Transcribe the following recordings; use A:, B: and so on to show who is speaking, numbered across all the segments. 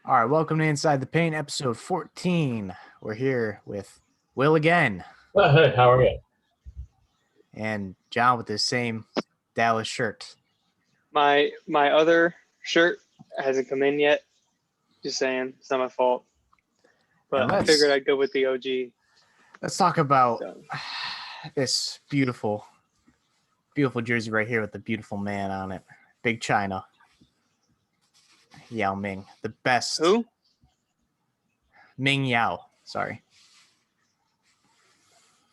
A: All right, welcome to Inside the Paint, episode 14. We're here with Will again.
B: Hey, how are you?
A: And John with his same Dallas shirt.
C: My other shirt hasn't come in yet. Just saying, it's not my fault. But I figured I'd go with the OG.
A: Let's talk about this beautiful jersey right here with the beautiful man on it. Big China. Yao Ming, the best.
C: Who?
A: Ming Yao, sorry.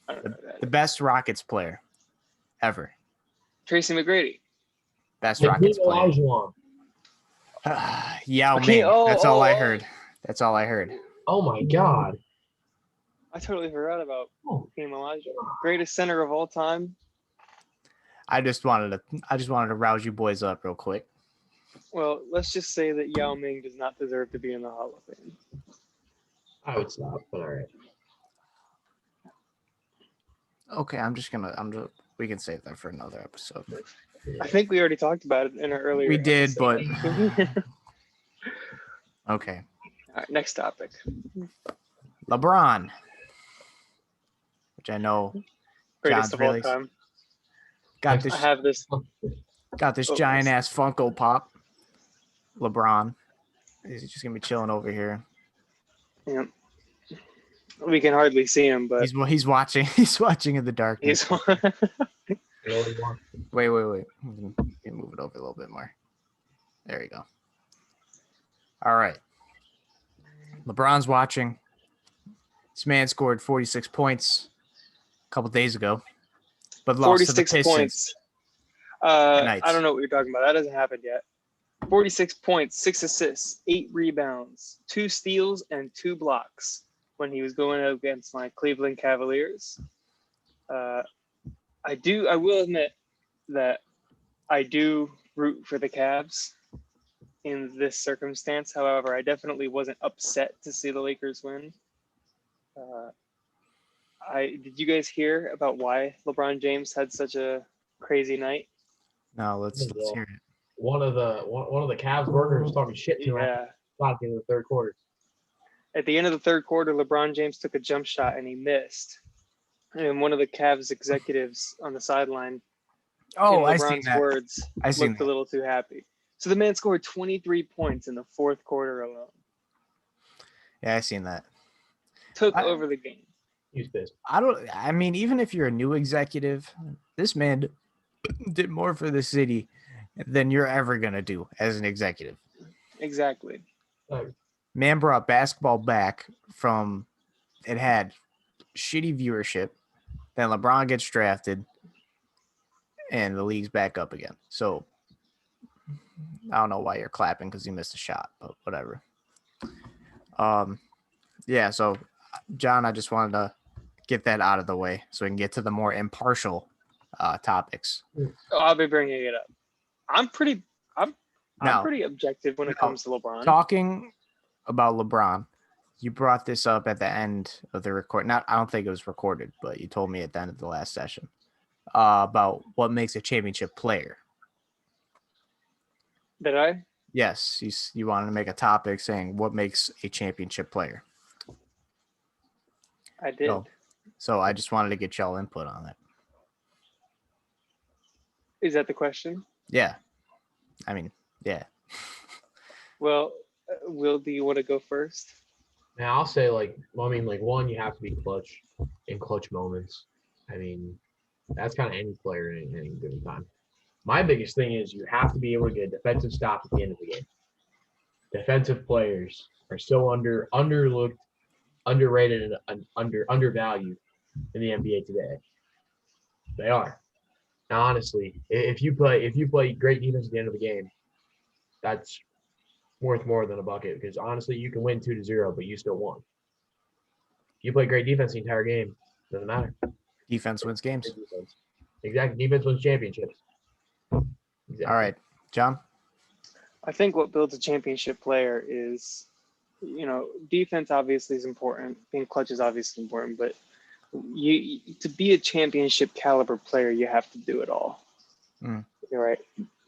A: The best Rockets player ever.
C: Tracy McGrady.
A: Best Rockets player. Yao Ming. That's all I heard. That's all I heard.
B: Oh my God.
C: I totally forgot about Hakeem Olajuwon. Greatest center of all time.
A: I just wanted to rouse you boys up real quick.
C: Well, let's just say that Yao Ming does not deserve to be in the Hall of Fame.
B: I would stop, but all right.
A: Okay, we can save that for another episode.
C: I think we already talked about it in our earlier
A: We did,
C: episode.
A: but okay.
C: All right, next topic.
A: LeBron, which I know
C: Greatest
A: John's
C: of all
A: really
C: time.
A: got this.
C: I have this.
A: Got this giant ass Funko Pop. LeBron, he's just gonna be chilling over here.
C: Yeah. We can hardly see him, but
A: he's watching. He's watching in the darkness. Wait. Move it over a little bit more. There you go. All right. LeBron's watching. This man scored 46 points a couple days ago, but lost to the Pistons.
C: Points. I don't know what you're talking about. That hasn't happened yet. 46 points, 6 assists, 8 rebounds, 2 steals, and 2 blocks when he was going up against my Cleveland Cavaliers. I will admit that I do root for the Cavs in this circumstance. However, I definitely wasn't upset to see the Lakers win. Did you guys hear about why LeBron James had such a crazy night?
A: No, let's hear it.
B: One of the Cavs workers talking shit to him at the end of the third quarter.
C: At the end of the third quarter, LeBron James took a jump shot and he missed. And one of the Cavs executives on the sideline, in LeBron's words, looked a little too happy. So the man scored 23 points in the fourth quarter alone.
A: Yeah, I seen that.
C: Took over the game.
B: He's pissed.
A: Even if you're a new executive, this man did more for the city than you're ever going to do as an executive.
C: Exactly.
A: Man brought basketball back from it had shitty viewership. Then LeBron gets drafted and the league's back up again. So I don't know why you're clapping because he missed a shot, but whatever. Yeah, so John, I just wanted to get that out of the way so we can get to the more impartial topics.
C: I'll be bringing it up. I'm pretty objective when it comes to LeBron.
A: Talking about LeBron, you brought this up at the end of the record. I don't think it was recorded, but you told me at the end of the last session about what makes a championship player.
C: Did I?
A: Yes, you wanted to make a topic saying what makes a championship player.
C: I did.
A: So I just wanted to get y'all input on that.
C: Is that the question?
A: Yeah. Yeah.
C: Well, Will, do you want to go first?
B: Now I'll say one, you have to be clutch in clutch moments. That's kind of any player in any given time. My biggest thing is you have to be able to get a defensive stop at the end of the game. Defensive players are so underlooked, underrated, and undervalued in the NBA today. They are. Now, honestly, if you play great defense at the end of the game, that's worth more than a bucket because honestly, you can win 2-0, but you still won. If you play great defense the entire game, doesn't matter.
A: Defense wins games.
B: Exactly. Defense wins championships. Exactly.
A: All right, John?
C: I think what builds a championship player is, defense obviously is important. Being clutch is obviously important, but to be a championship caliber player, you have to do it all. You're right.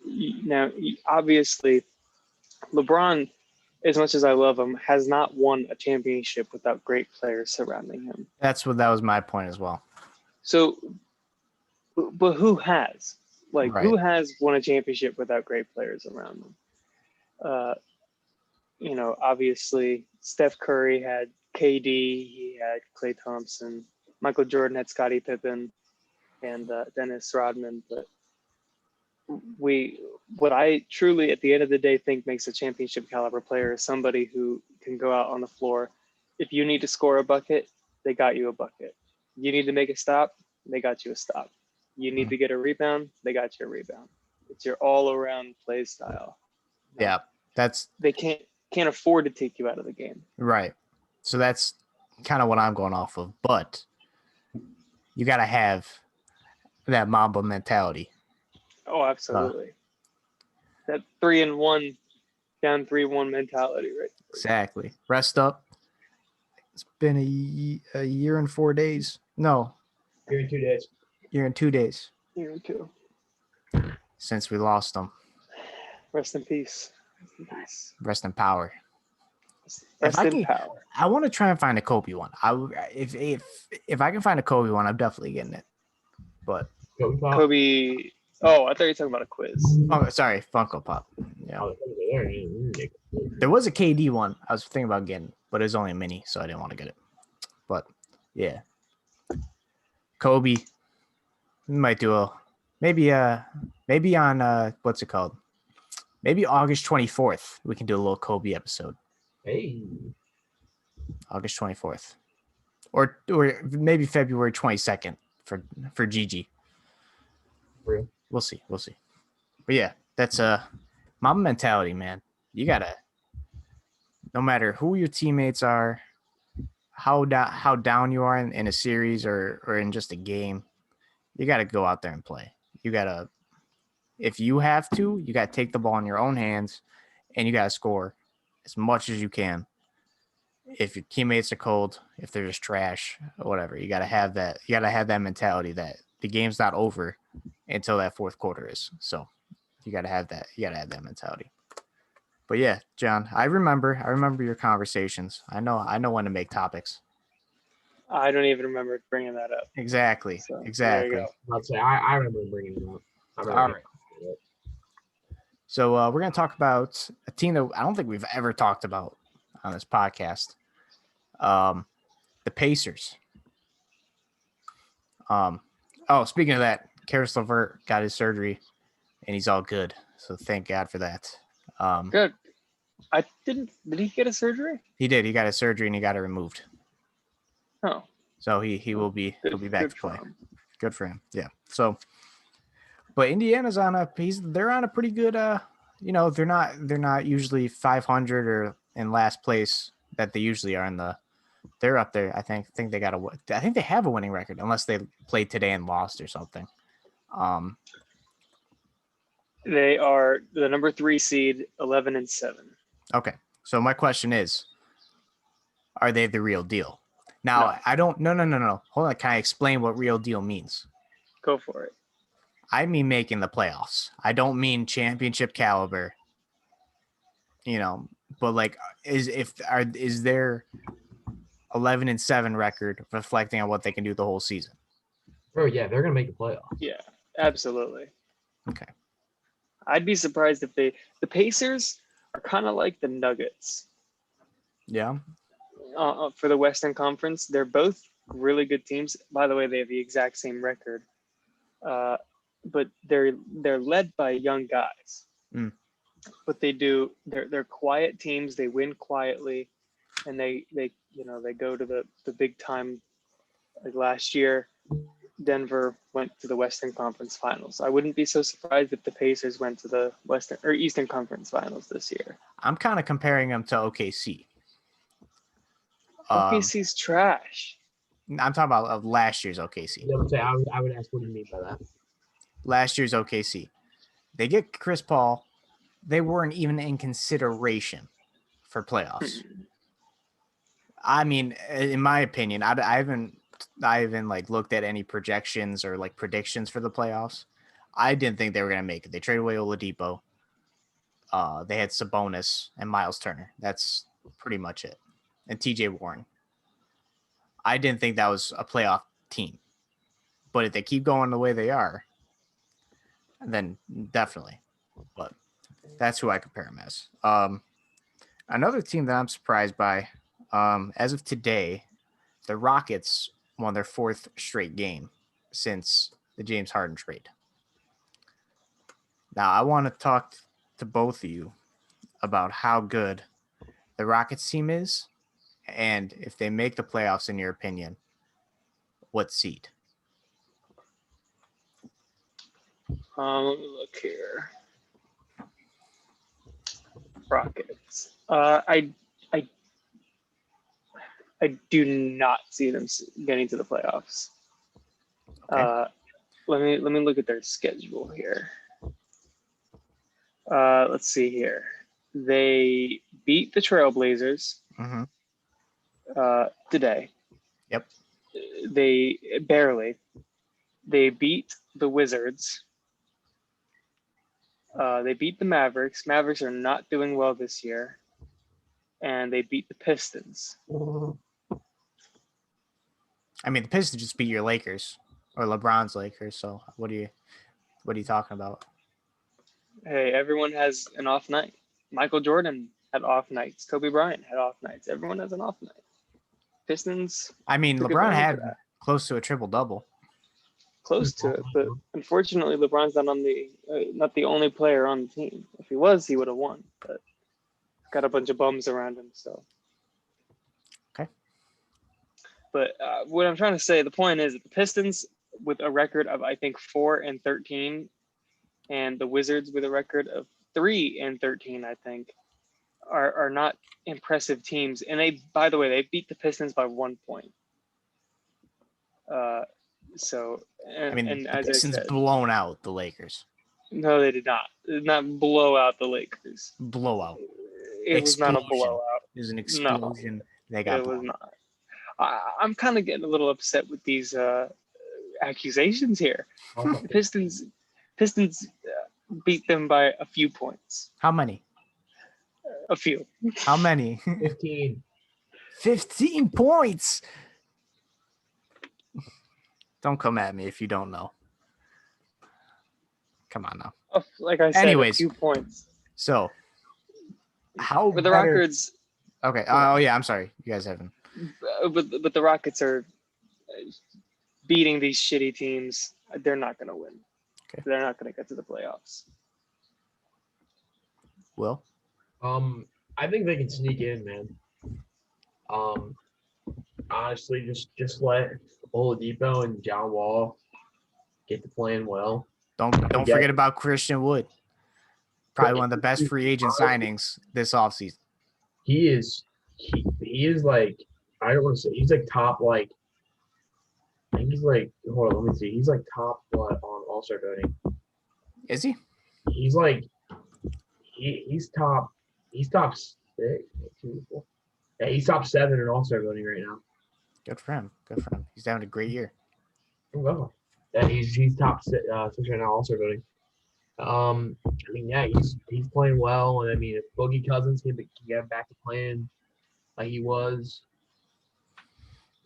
C: Now, obviously, LeBron as much as I love him, has not won a championship without great players surrounding him.
A: That was my point as well.
C: So, but who has? Like,
A: Right.
C: who has won a championship without great players around them? Obviously, Steph Curry had KD, he had Klay Thompson, Michael Jordan had Scottie Pippen, and Dennis Rodman. But what I truly, at the end of the day, think makes a championship caliber player is somebody who can go out on the floor. If you need to score a bucket, they got you a bucket. You need to make a stop, they got you a stop. You need to get a rebound, they got you a rebound. It's your all-around play style.
A: Yeah,
C: they can't afford to take you out of the game.
A: Right. So that's kind of what I'm going off of. But you got to have that Mamba mentality.
C: Oh, absolutely. That 3-1, down 3-1 mentality, right?
A: Exactly. Rest up. It's been a year and 4 days. No.
B: Year and 2 days.
A: Year and 2 days.
C: Year and 2.
A: Since we lost them.
C: Rest in peace.
A: Rest in power.
C: Rest in power.
A: I want to try and find a Kobe one. If I can find a Kobe one, I'm definitely getting it. But
C: Kobe. Oh, I thought you were talking about a quiz.
A: Oh, sorry, Funko Pop. Yeah. There was a KD one I was thinking about getting, but it was only a mini, so I didn't want to get it. But yeah, Kobe. We might do maybe on what's it called? Maybe August 24th. We can do a little Kobe episode.
B: Hey.
A: August 24th, or maybe February 22nd for Gigi.
B: Real.
A: We'll see. But yeah, that's Mamba mentality, man. You gotta, no matter who your teammates are, how down you are in a series or in just a game, you gotta go out there and play. You gotta, if you have to, you gotta take the ball in your own hands, and you gotta score as much as you can. If your teammates are cold, if they're just trash or whatever, you gotta have that. You gotta have that mentality that the game's not over until that fourth quarter is. So you gotta have that. You gotta have that mentality. But yeah, John, I remember your conversations. I know when to make topics.
C: I don't even remember bringing that up.
A: Exactly.
C: So,
A: exactly.
C: there you go.
B: I'd say I remember bringing it up.
A: All right. So we're going to talk about a team that I don't think we've ever talked about on this podcast. The Pacers. Speaking of that, Karis LeVert got his surgery and he's all good. So thank God for that.
C: Good. Did he get a surgery?
A: He did. He got a surgery and he got it removed.
C: Oh.
A: So he'll be back to play. Good for him. Yeah. So, but Indiana's they're on a pretty good, they're not usually 500 or in last place that they usually are they're up there. I think they have a winning record unless they played today and lost or something.
C: They are the number 3 seed, 11-7.
A: Okay. So my question is, are they the real deal? Now,
C: No.
A: I don't. No. Hold on. Can I explain what real deal means?
C: Go for it.
A: I mean making the playoffs. I don't mean championship caliber. But like, is their 11-7 record reflecting on what they can do the whole season?
B: Oh yeah, they're gonna make the playoffs.
C: Yeah, absolutely.
A: Okay.
C: I'd be surprised if the Pacers are kind of like the Nuggets.
A: Yeah.
C: For the Western Conference, they're both really good teams. By the way, they have the exact same record, but they're led by young guys.
A: Mm.
C: But they're quiet teams. They win quietly, and they go to the big time. Like last year, Denver went to the Western Conference Finals. I wouldn't be so surprised if the Pacers went to the Western or Eastern Conference Finals this year.
A: I'm kind of comparing them to OKC.
C: OKC's trash.
A: I'm talking about of last year's OKC.
B: I would ask what do you mean by that?
A: Last year's OKC. They get Chris Paul. They weren't even in consideration for playoffs. I mean, in my opinion, I haven't like looked at any projections or like predictions for the playoffs. I didn't think they were going to make it. They traded away Oladipo. they had Sabonis and Miles Turner. That's pretty much it. And TJ Warren. I didn't think that was a playoff team. But if they keep going the way they are, then definitely. But that's who I compare them as. Another team that I'm surprised by, as of today, the Rockets won their 4th straight game since the James Harden trade. Now, I want to talk to both of you about how good the Rockets team is, and if they make the playoffs, in your opinion, what seed?
C: Let me look here. Rockets. I do not see them getting to the playoffs.
A: Okay.
C: Let me look at their schedule here. Let's see here. They beat the Trailblazers today.
A: Yep.
C: They barely. They beat the Wizards. They beat the Mavericks. Mavericks are not doing well this year. And they beat the Pistons.
A: I mean, the Pistons just beat your Lakers or LeBron's Lakers. So what are you talking about?
C: Hey, everyone has an off night. Michael Jordan had off nights. Kobe Bryant had off nights. Everyone has an off night. Pistons.
A: I mean, LeBron had close to a triple-double.
C: Close to it, but unfortunately, LeBron's not the only player on the team. If he was, he would have won. But got a bunch of bums around him, so.
A: Okay.
C: But what I'm trying to say, the point is that the Pistons, with a record of I think 4-13, and the Wizards with a record of 3-13, I think, are not impressive teams. And they, by the way, they beat the Pistons by 1 point. So, and,
A: I mean,
C: and
A: the
C: as
A: Pistons
C: I said,
A: blown out the Lakers.
C: No, they did not. They did not blow out the Lakers.
A: Blowout.
C: It was not a blowout.
A: It was an explosion.
C: No,
A: they got
C: it
A: blown.
C: was not. I'm kind of getting a little upset with these accusations here. Pistons beat them by a few points.
A: How many?
C: A few.
A: How many?
B: 15.
A: 15 points. Don't come at me if you don't know. Come on now.
C: Oh, like I said,
A: anyways,
C: a few points.
A: So, how
C: for the Rockets?
A: Okay. Oh yeah, I'm sorry. You guys haven't.
C: But the Rockets are beating these shitty teams. They're not going to win.
A: Okay.
C: They're not going to get to the playoffs.
A: Will?
B: I think they can sneak in, man. Honestly, just let Oladipo and John Wall get to playing well.
A: Don't forget about Christian Wood. Probably one of the best free agent signings this offseason.
B: He is like, I don't want to say he's like top, like I think he's like, hold on, let me see. He's like top what on All-Star voting.
A: Is he?
B: He's like he's top 6. Yeah, he's top 7 in All-Star voting right now.
A: Good for him. He's having a great year.
B: Well, yeah, he's top 6 right now All-Star voting. I mean, yeah, he's playing well, and I mean, if Boogie Cousins can get back to playing like he was,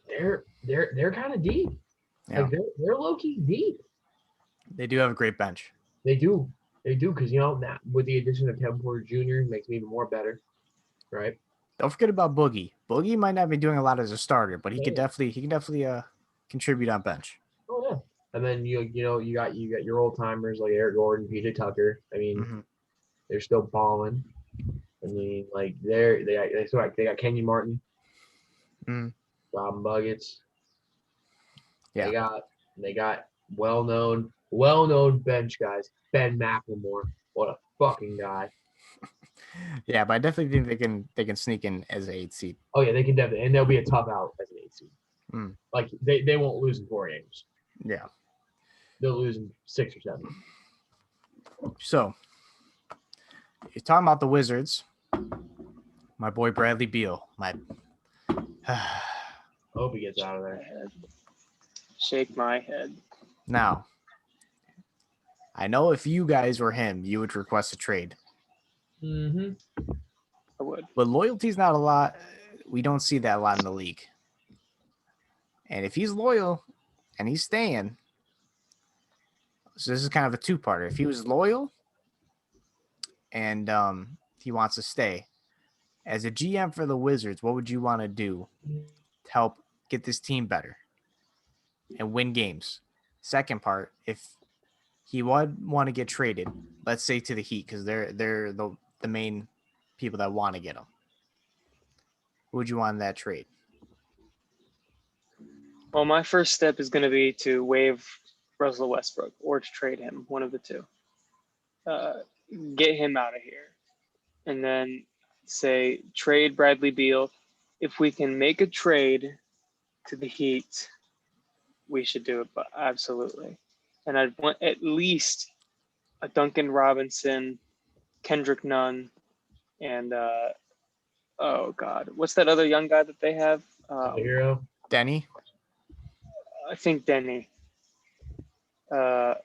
B: they're kind of deep.
A: Yeah.
B: Like they're low key deep.
A: They do have a great bench.
B: They do because that with the addition of Kevin Porter Jr. makes me even more better, right?
A: Don't forget about Boogie. Boogie might not be doing a lot as a starter, but he can definitely contribute on bench.
B: Oh yeah. And then you got your old timers like Eric Gordon, PJ Tucker. I mean, they're still balling. I mean, like they got Kenyon Martin, Robin Buckets.
A: Yeah,
B: they got well known bench guys. Ben McLemore, what a fucking guy.
A: Yeah, but I definitely think they can sneak in as an 8 seed.
B: Oh yeah, they can definitely, and they'll be a tough out as an 8 seed. Like they won't lose in 4 games.
A: Yeah.
B: They'll lose in 6 or 7.
A: So, you're talking about the Wizards. My boy Bradley Beal.
B: Hope he gets out of there.
C: Shake my head.
A: Now, I know if you guys were him, you would request a trade.
B: Mm-hmm.
C: I would.
A: But loyalty's not a lot. We don't see that a lot in the league. And if he's loyal and he's staying, so this is kind of a two-parter. If he was loyal and he wants to stay, as a GM for the Wizards, what would you want to do to help get this team better and win games? Second part, if he would want to get traded, let's say to the Heat, because they're the main people that want to get him. Who would you want in that trade?
C: Well, my first step is going to be to waive Russell Westbrook or to trade him, one of the two. Get him out of here. And then say trade Bradley Beal. If we can make a trade to the Heat, we should do it, but absolutely. And I'd want at least a Duncan Robinson, Kendrick Nunn, and oh God, what's that other young guy that they have?
B: Hero.
A: Denny?
C: I think Denny. I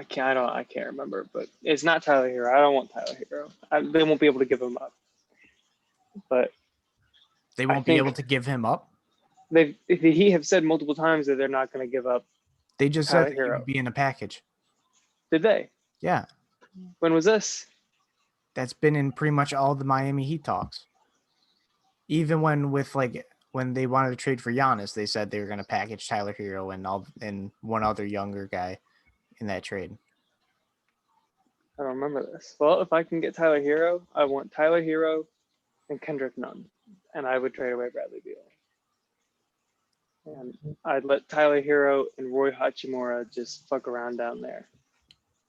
C: can't remember, but it's not Tyler Hero. I don't want Tyler Hero. They won't be able to give him up. But
A: they won't be able to give him up.
C: He have said multiple times that they're not going to give up.
A: They just said that he would be in a package.
C: Did they?
A: Yeah.
C: When was this?
A: That's been in pretty much all the Miami Heat talks. Even when they wanted to trade for Giannis, they said they were going to package Tyler Hero and one other younger guy in that trade.
C: I don't remember this. Well, if I can get Tyler Hero, I want Tyler Hero and Kendrick Nunn, and I would trade away Bradley Beal. And I'd let Tyler Hero and Roy Hachimura just fuck around down there.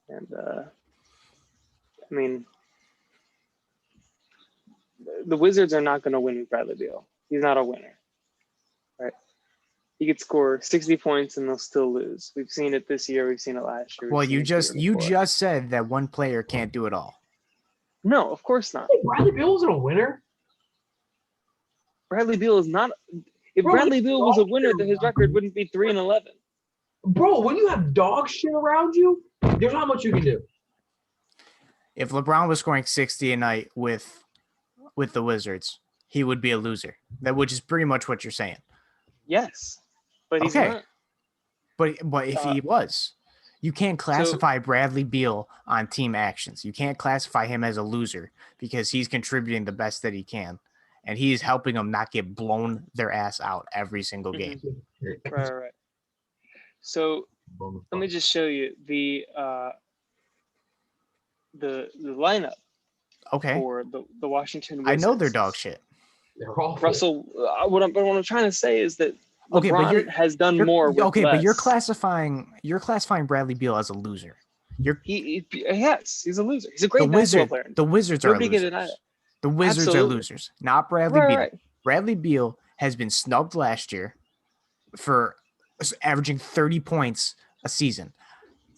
C: And I mean, the Wizards are not going to win with Bradley Beal. He's not a winner, right? He could score 60 points and they'll still lose. We've seen it this year. We've seen it last year.
A: Well, you just said that one player can't do it all.
C: No, of course not.
B: Bradley Beal wasn't a winner.
C: Bradley Beal is not. If Bradley Beal was a winner, then his record wouldn't be 3-11.
B: Bro, when you have dog shit around you, there's not much you can do.
A: If LeBron was scoring 60 a night with the Wizards, he would be a loser. Which is pretty much what you're saying.
C: Yes, but he's not.
A: But if he was, you can't classify Bradley Beal on team actions. You can't classify him as a loser because he's contributing the best that he can. And he's helping them not get blown their ass out every single game.
C: Right. So let me just show you the lineup.
A: Okay.
C: For the Washington Wizards.
A: I know they're dog shit.
B: They're awful.
C: Russell, what I'm trying to say is that LeBron has done more with less.
A: But you're classifying Bradley Beal as a loser.
C: Yes, he's a loser. He's a great basketball player.
A: The Wizards are losers. The Wizards are losers, not Bradley Beal. Right. Bradley Beal has been snubbed last year for averaging 30 points a season.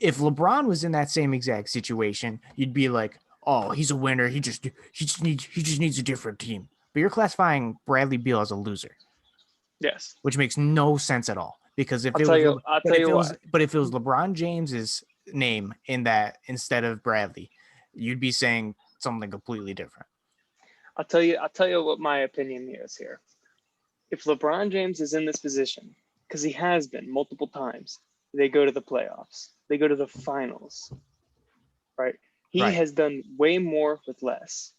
A: If LeBron was in that same exact situation, you'd be like, "Oh, he's a winner. He just needs a different team." But you're classifying Bradley Beal as a loser.
C: Yes,
A: which makes no sense at all. Because if it was LeBron James's name in that instead of Bradley, you'd be saying something completely different.
C: I'll tell you what my opinion is here. If LeBron James is in this position, because he has been multiple times, they go to the playoffs. They go to the finals. Right? He has done way more with less.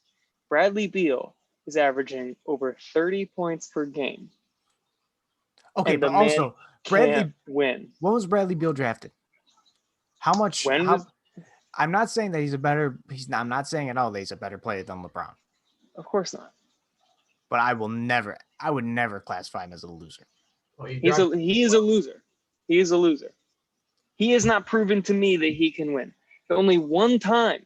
C: Bradley Beal is averaging over 30 points per game.
A: Okay, but also
C: Bradley win.
A: When was Bradley Beal drafted? How much? I'm not saying that I'm not saying at all that he's a better player than LeBron.
C: Of course not.
A: But I would never classify him as a loser.
C: He is a loser. He is a loser. He has not proven to me that he can win. Only one time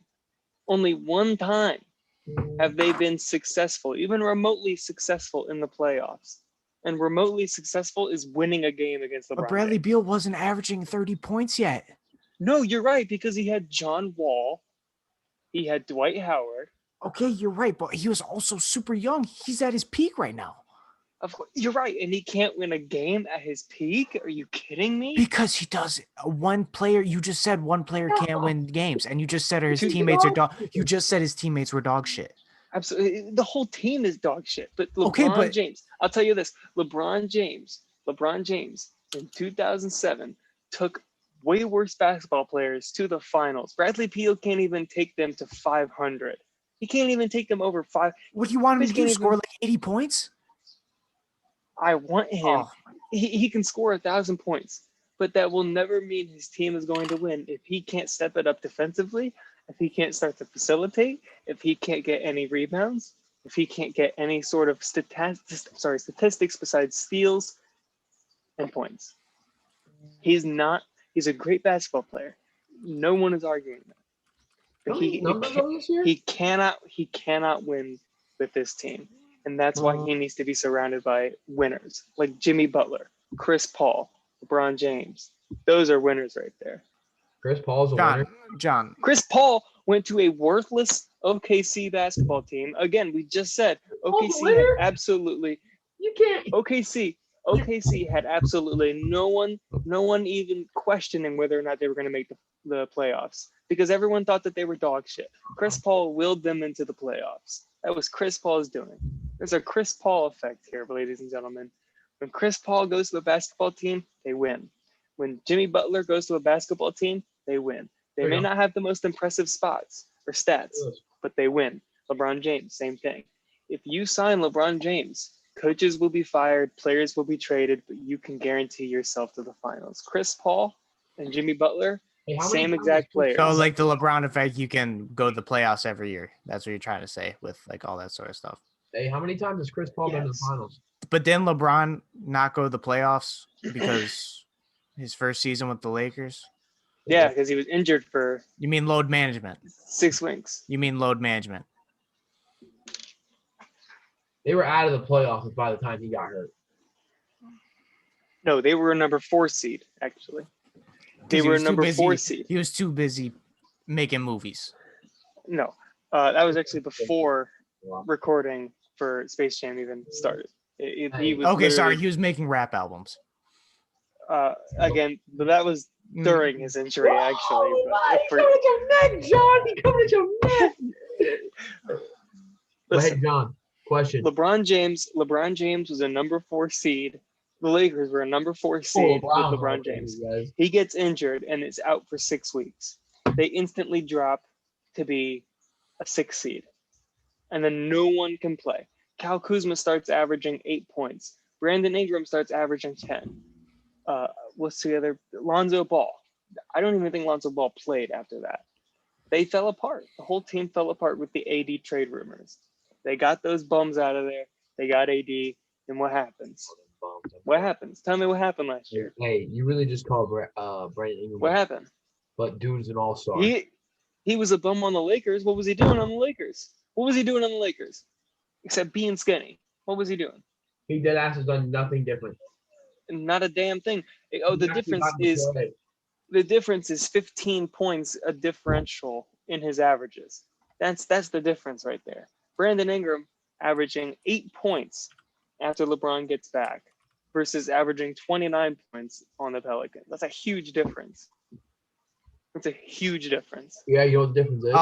C: have they been successful, even remotely successful in the playoffs. And remotely successful is winning a game against LeBron.
A: But Bradley Beal wasn't averaging 30 points yet.
C: No, you're right, because he had John Wall. He had Dwight Howard.
A: Okay, you're right, but he was also super young. He's at his peak right now.
C: Of course, you're right, and he can't win a game at his peak. Are you kidding me?
A: Because he does. One player. You just said one player can't win games, and you just said his teammates are dog. You just said his teammates were dog shit.
C: Absolutely, the whole team is dog shit. But James, I'll tell you this: LeBron James in 2007 took way worse basketball players to the finals. Bradley Beal can't even take them to 500. He can't even take them over 5.
A: What do you want him to do? Score like 80 points?
C: I want him. Oh. He can score 1,000 points, but that will never mean his team is going to win if he can't step it up defensively, if he can't start to facilitate, if he can't get any rebounds, if he can't get any sort of statistics besides steals and points. He's a great basketball player. No one is arguing that. But he cannot win with this team. And that's why he needs to be surrounded by winners like Jimmy Butler, Chris Paul, LeBron James. Those are winners right there.
B: Chris Paul's a winner.
A: John.
C: Chris Paul went to a worthless OKC basketball team. Again, we just said OKC had absolutely.
B: You can't.
C: OKC had absolutely no one even questioning whether or not they were going to make the playoffs because everyone thought that they were dog shit. Chris Paul willed them into the playoffs. That was Chris Paul's doing. There's a Chris Paul effect here, ladies and gentlemen. When Chris Paul goes to a basketball team, they win. When Jimmy Butler goes to a basketball team, they win. They may not have the most impressive spots or stats, but they win. LeBron James, same thing. If you sign LeBron James, coaches will be fired, players will be traded, but you can guarantee yourself to the finals. Chris Paul and Jimmy Butler, same exact players.
A: So like the LeBron effect, you can go to the playoffs every year. That's what you're trying to say with like all that sort of stuff.
B: Hey, how many times has Chris Paul been to the finals?
A: But didn't LeBron not go to the playoffs because his first season with the Lakers?
C: Yeah, because he was injured for.
A: You mean load management?
C: 6 weeks.
A: You mean load management?
B: They were out of the playoffs by the time he got hurt.
C: No, they were a number 4 seed, actually. They were a number 4 seed.
A: He was too busy making movies.
C: No, that was actually before recording for Space Jam even started. He was
A: sorry. He was making rap albums.
C: Again, but that was during his injury, actually.
B: He's coming at your neck, John. He's coming at your neck. Go ahead, John. Question.
C: LeBron James was a number 4 seed. The Lakers were a number 4 seed with LeBron James. He gets injured and is out for 6 weeks. They instantly drop to be a 6 seed. And then no one can play. Kyle Kuzma starts averaging 8 points. Brandon Ingram starts averaging 10. What's the other? Lonzo Ball. I don't even think Lonzo Ball played after that. They fell apart. The whole team fell apart with the AD trade rumors. They got those bums out of there. They got AD. And what happens? What happens? Tell me what happened last year.
B: Hey, you really just called Brandon Ingram.
C: What happened?
B: But dude's an all-star.
C: He was a bum on the Lakers. What was he doing on the Lakers? Except being skinny. What was he doing?
B: He dead ass has done nothing different.
C: Not a damn thing. The difference is 15 points a differential in his averages. That's the difference right there. Brandon Ingram averaging 8 points after LeBron gets back versus averaging 29 points on the Pelicans. That's a huge difference.
B: Yeah, you know what the difference is?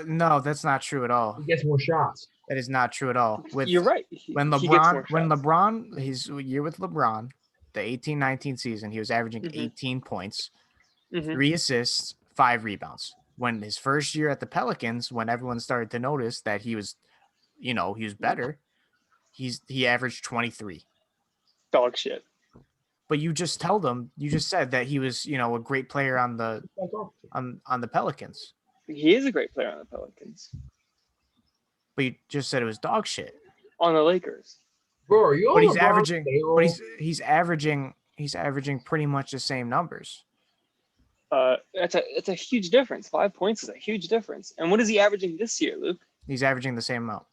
A: No, that's not true at all.
B: He gets more shots.
A: That is not true at all.
C: You're right.
A: When his year with LeBron, the 18-19 season, he was averaging 18 points, 3 assists, 5 rebounds. When his first year at the Pelicans, when everyone started to notice that he was better, he averaged 23.
C: Dog shit.
A: But you just said that he was, a great player on the Pelicans.
C: He is a great player on the Pelicans.
A: But you just said it was dog shit.
C: On the Lakers.
B: Bro,
A: he's averaging pretty much the same numbers.
C: That's a huge difference. 5 points is a huge difference. And what is he averaging this year, Luke?
A: He's averaging the same amount.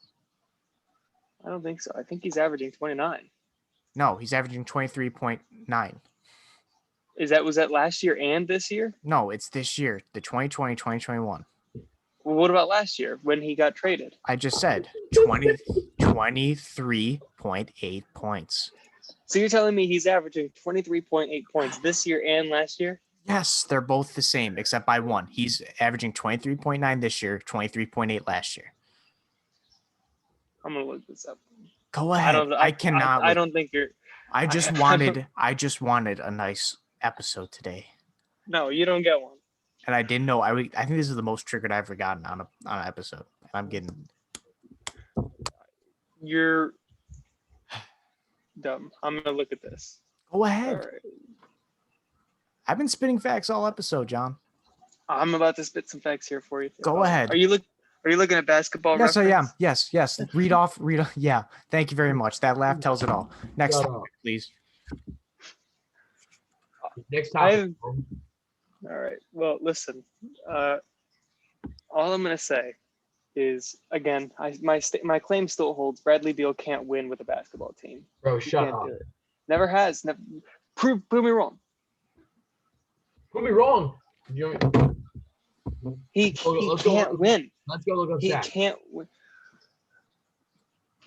C: I don't think so. I think he's averaging 29.
A: No, he's averaging 23.9.
C: Was that last year and this year?
A: No, it's this year, the 2020-2021.
C: Well, what about last year when he got traded?
A: I just said 20 23.8 points.
C: So you're telling me he's averaging 23.8 points this year and last year?
A: Yes, they're both the same except by one. He's averaging 23.9 this year, 23.8 last year.
C: I'm gonna look this up.
A: Go ahead. I cannot.
C: I don't think you're.
A: I just wanted a nice episode today.
C: No, you don't get one.
A: And I didn't know. I think this is the most triggered I've ever gotten on an episode. And I'm getting.
C: You're dumb. I'm gonna look at this.
A: Go ahead.
C: All right.
A: I've been spitting facts all episode, John.
C: I'm about to spit some facts here for you.
A: Go ahead.
C: Are you looking at basketball?
A: Yes,
C: reference?
A: I am. Yes. Read off. Yeah. Thank you very much. That laugh tells it all. Next topic, please.
B: Next topic.
C: All right. Well, listen. All I'm gonna say is again, my claim still holds. Bradley Beal can't win with a basketball team.
B: Bro,
C: He
B: shut
C: can't
B: up.
C: do it. Never has. Never. Prove me wrong.
B: Prove me wrong.
C: He can't win.
B: Let's go look up
C: He
B: stats.
C: can't win.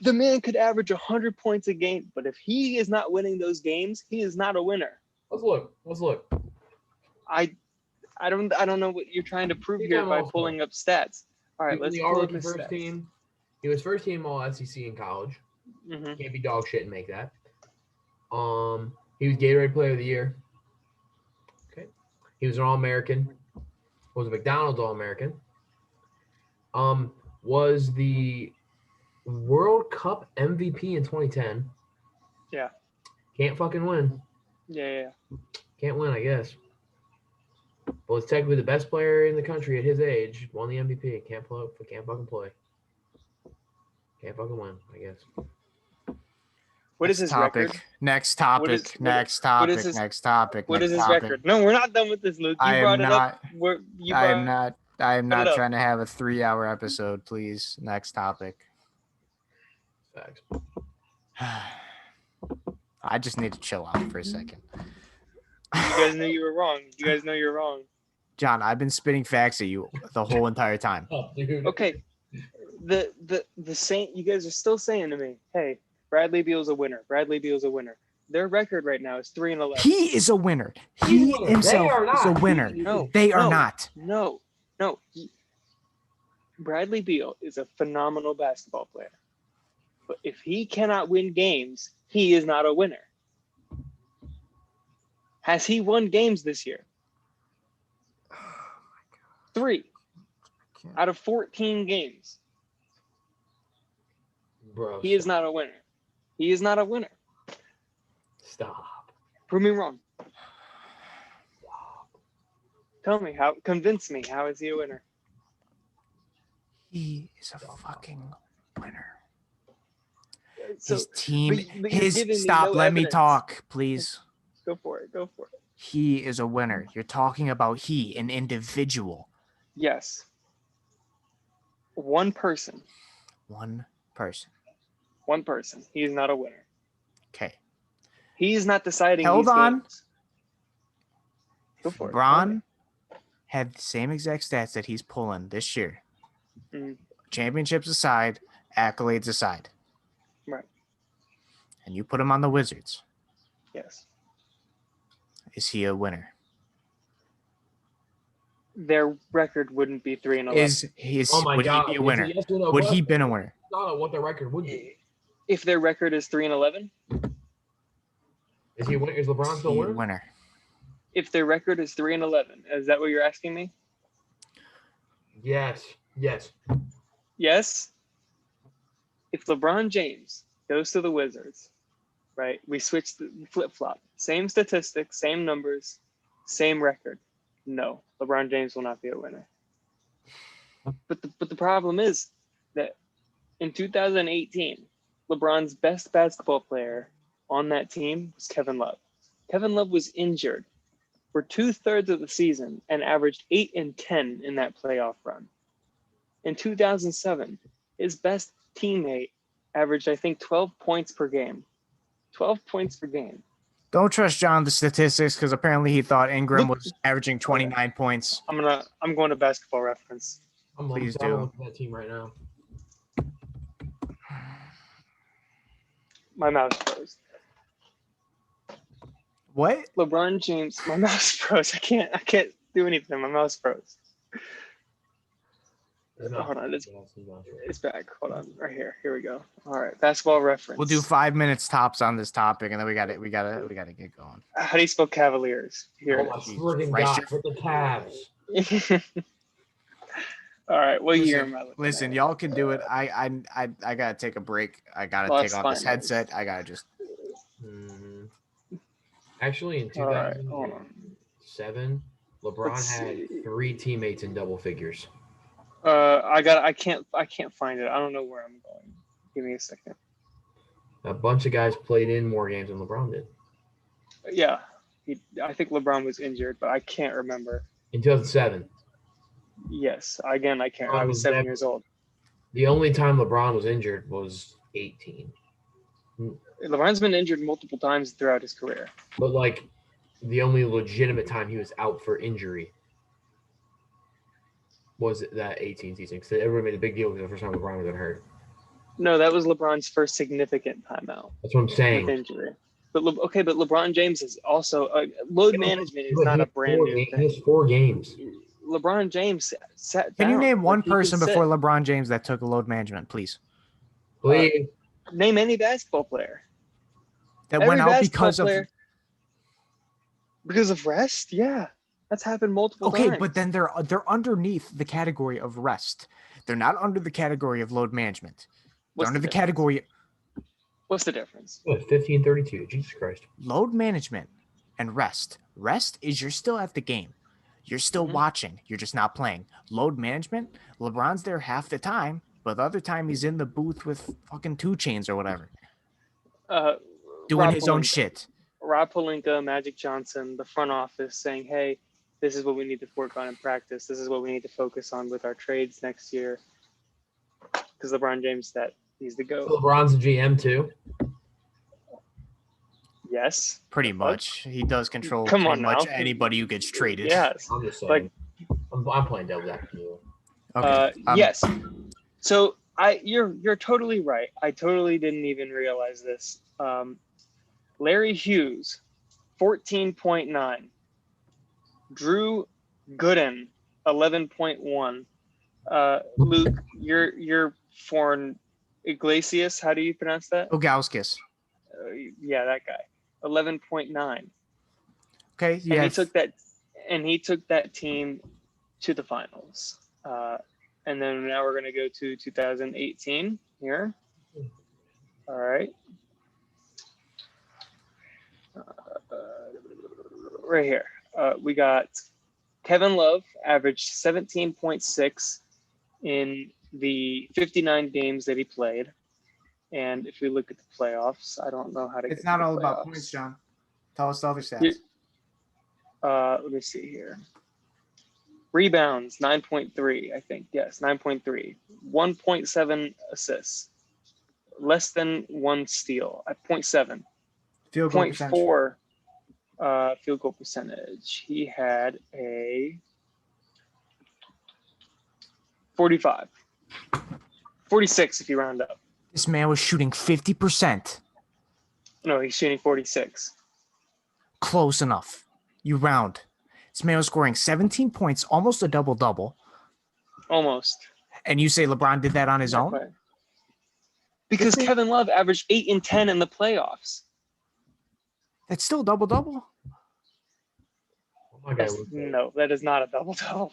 C: The man could average 100 points a game, but if he is not winning those games, he is not a winner.
B: Let's look.
C: I don't know what you're trying to prove
B: Take
C: here
B: time
C: by
B: off,
C: pulling up stats. All right, let's pull up his
B: first
C: stats.
B: team. He was first team all SEC in college.
C: Mhm.
B: Can't be dog shit and make that. He was Gatorade Player of the Year. Okay. He was an All-American. Was a McDonald's All-American. Was the World Cup MVP in 2010.
C: Yeah.
B: Can't fucking win.
C: Yeah.
B: Can't win, I guess. But was technically the best player in the country at his age. Won the MVP. Can't fucking play. Can't fucking win, I guess.
C: What is his record?
A: Next topic.
C: What is
A: Next topic. What
C: is his record? No, we're not done with this, Luke. You brought it up.
A: I am not trying to have a 3-hour episode, please. Next topic.
B: Facts.
A: I just need to chill out for a second.
C: You guys knew you were wrong. You guys know you're wrong.
A: John, I've been spitting facts at you the whole entire time.
B: Oh, dude.
C: Okay. The you guys are still saying to me, hey, Bradley Beal's a winner. Bradley Beal's a winner. Their record right now is 3-11.
A: He is a winner. He himself is a winner. They are not.
C: No. Bradley Beal is a phenomenal basketball player. But if he cannot win games, he is not a winner. Has he won games this year? 3 out of 14 games.
B: Bro,
C: He is not a winner. He is not a winner.
B: Stop.
C: Prove me wrong. Tell me how. Convince me. How is he a winner?
A: He is a fucking winner.
C: So,
A: His team.
C: but you're giving me
A: Stop.
C: no
A: Let me
C: evidence.
A: talk, please.
C: Go for it.
A: He is a winner. You're talking about an individual.
C: Yes. One person. He is not a winner.
A: Okay.
C: He is not deciding.
A: Hold
C: these
A: on.
C: games. Go for it.
A: LeBron had the same exact stats that he's pulling this year.
C: Mhm.
A: Championships aside, accolades aside.
C: Right.
A: And you put him on the Wizards.
C: Yes.
A: Is he a winner?
C: Their record wouldn't be 3-11.
A: Would he be a winner? Would he been a winner?
B: Not what the record would be.
C: If their record is 3-11,
B: Is he a winner? Is LeBron still a winner?
C: if their record is 3-11, is that what you're asking me?
B: Yes.
C: Yes. If LeBron James goes to the Wizards, right? We switch the flip-flop. Same statistics, same numbers, same record. No, LeBron James will not be a winner. But the problem is that in 2018, LeBron's best basketball player on that team was Kevin Love. Kevin Love was injured for 2/3 of the season and averaged 8 and 10 in that playoff run. In 2007, his best teammate averaged, I think, 12 points per game. 12 points per game.
A: Don't trust John the statistics because apparently he thought Ingram was averaging 29 points.
C: I'm going to Basketball Reference.
B: I'm
A: Please
B: looking
A: do.
B: at that team right now.
C: My mouse froze.
A: What?
C: LeBron James. My mouse froze. I can't do anything. My mouse froze. Hold on. It's back. Hold on. Right here. Here we go. All right. Basketball reference.
A: We'll do 5 minutes tops on this topic, and then we got to get going.
C: How do you spell Cavaliers? Here.
B: Oh my friggin' God! For the Cavs.
C: All right. What year am I looking
A: Listen,
C: at?
A: y'all can do it. I gotta take a break. I gotta take off this headset. I gotta just.
B: Actually, in 2007, LeBron had 3 teammates in double figures.
C: I can't find it. I don't know where I'm going. Give me a second.
B: A bunch of guys played in more games than LeBron did.
C: Yeah, I think LeBron was injured, but I can't remember.
B: In 2007.
C: Yes. Again, I can't. I was 7 years old.
B: The only time LeBron was injured was 18.
C: LeBron's been injured multiple times throughout his career.
B: But like, the only legitimate time he was out for injury was that 18 season. Because everybody made a big deal because the first time LeBron was hurt.
C: No, that was LeBron's first significant timeout.
B: That's what I'm saying.
C: With injury. But LeBron James is also load management is not a brand new thing.
B: He has 4 games.
C: LeBron James sat down.
A: Can you name one person before LeBron James that took load management, please?
B: Please.
C: Name any basketball player
A: that went out because
C: of rest. Yeah, that's happened multiple times.
A: Okay, but then they're underneath the category of rest. They're not under the category of load management. They're under the category.
C: What's the difference?
B: 15-32. Jesus Christ.
A: Load management and rest. Rest is you're still at the game. You're still watching. You're just not playing. Load management, LeBron's there half the time, but the other time he's in the booth with fucking 2 Chainz or whatever. Doing his own shit.
C: Rob Pelinka, Magic Johnson, the front office saying, hey, this is what we need to work on in practice. This is what we need to focus on with our trades next year. Because LeBron James, he's the GOAT.
B: LeBron's a GM too?
C: Yes.
A: Pretty much. He does control anybody who gets traded.
C: Yes.
B: I'm just saying. I'm playing devil's advocate.
C: Okay. Yes. So you're totally right. I totally didn't even realize this. Larry Hughes, 14.9. Drew Gooden, 11.1. Luke, you're foreign. Iglesias, how do you pronounce that?
A: Ogauskas.
C: Yeah, that guy. 11.9.
A: Okay. Yeah.
C: And he took that team to the finals. And then now we're going to go to 2018 here. All right. Right here. We got Kevin Love averaged 17.6 in the 59 games that he played. And if we look at the playoffs, I don't know how to.
A: It's not all about points, John. Tell us the other stats.
C: Let me see here. Rebounds, 9.3, I think. Yes, 9.3. 1.7 assists. Less than 1 steal at 0.7.
A: Field goal
C: 0.4 field goal percentage. He had a 45. 46 if you round up.
A: This man was shooting 50%.
C: No, he's shooting 46.
A: Close enough. You round. This man was scoring 17 points, almost a double-double.
C: Almost.
A: And you say LeBron did that on his own?
C: Because Kevin Love averaged 8 and 10 in the playoffs.
A: That's still double-double?
C: No, that is not a double-double.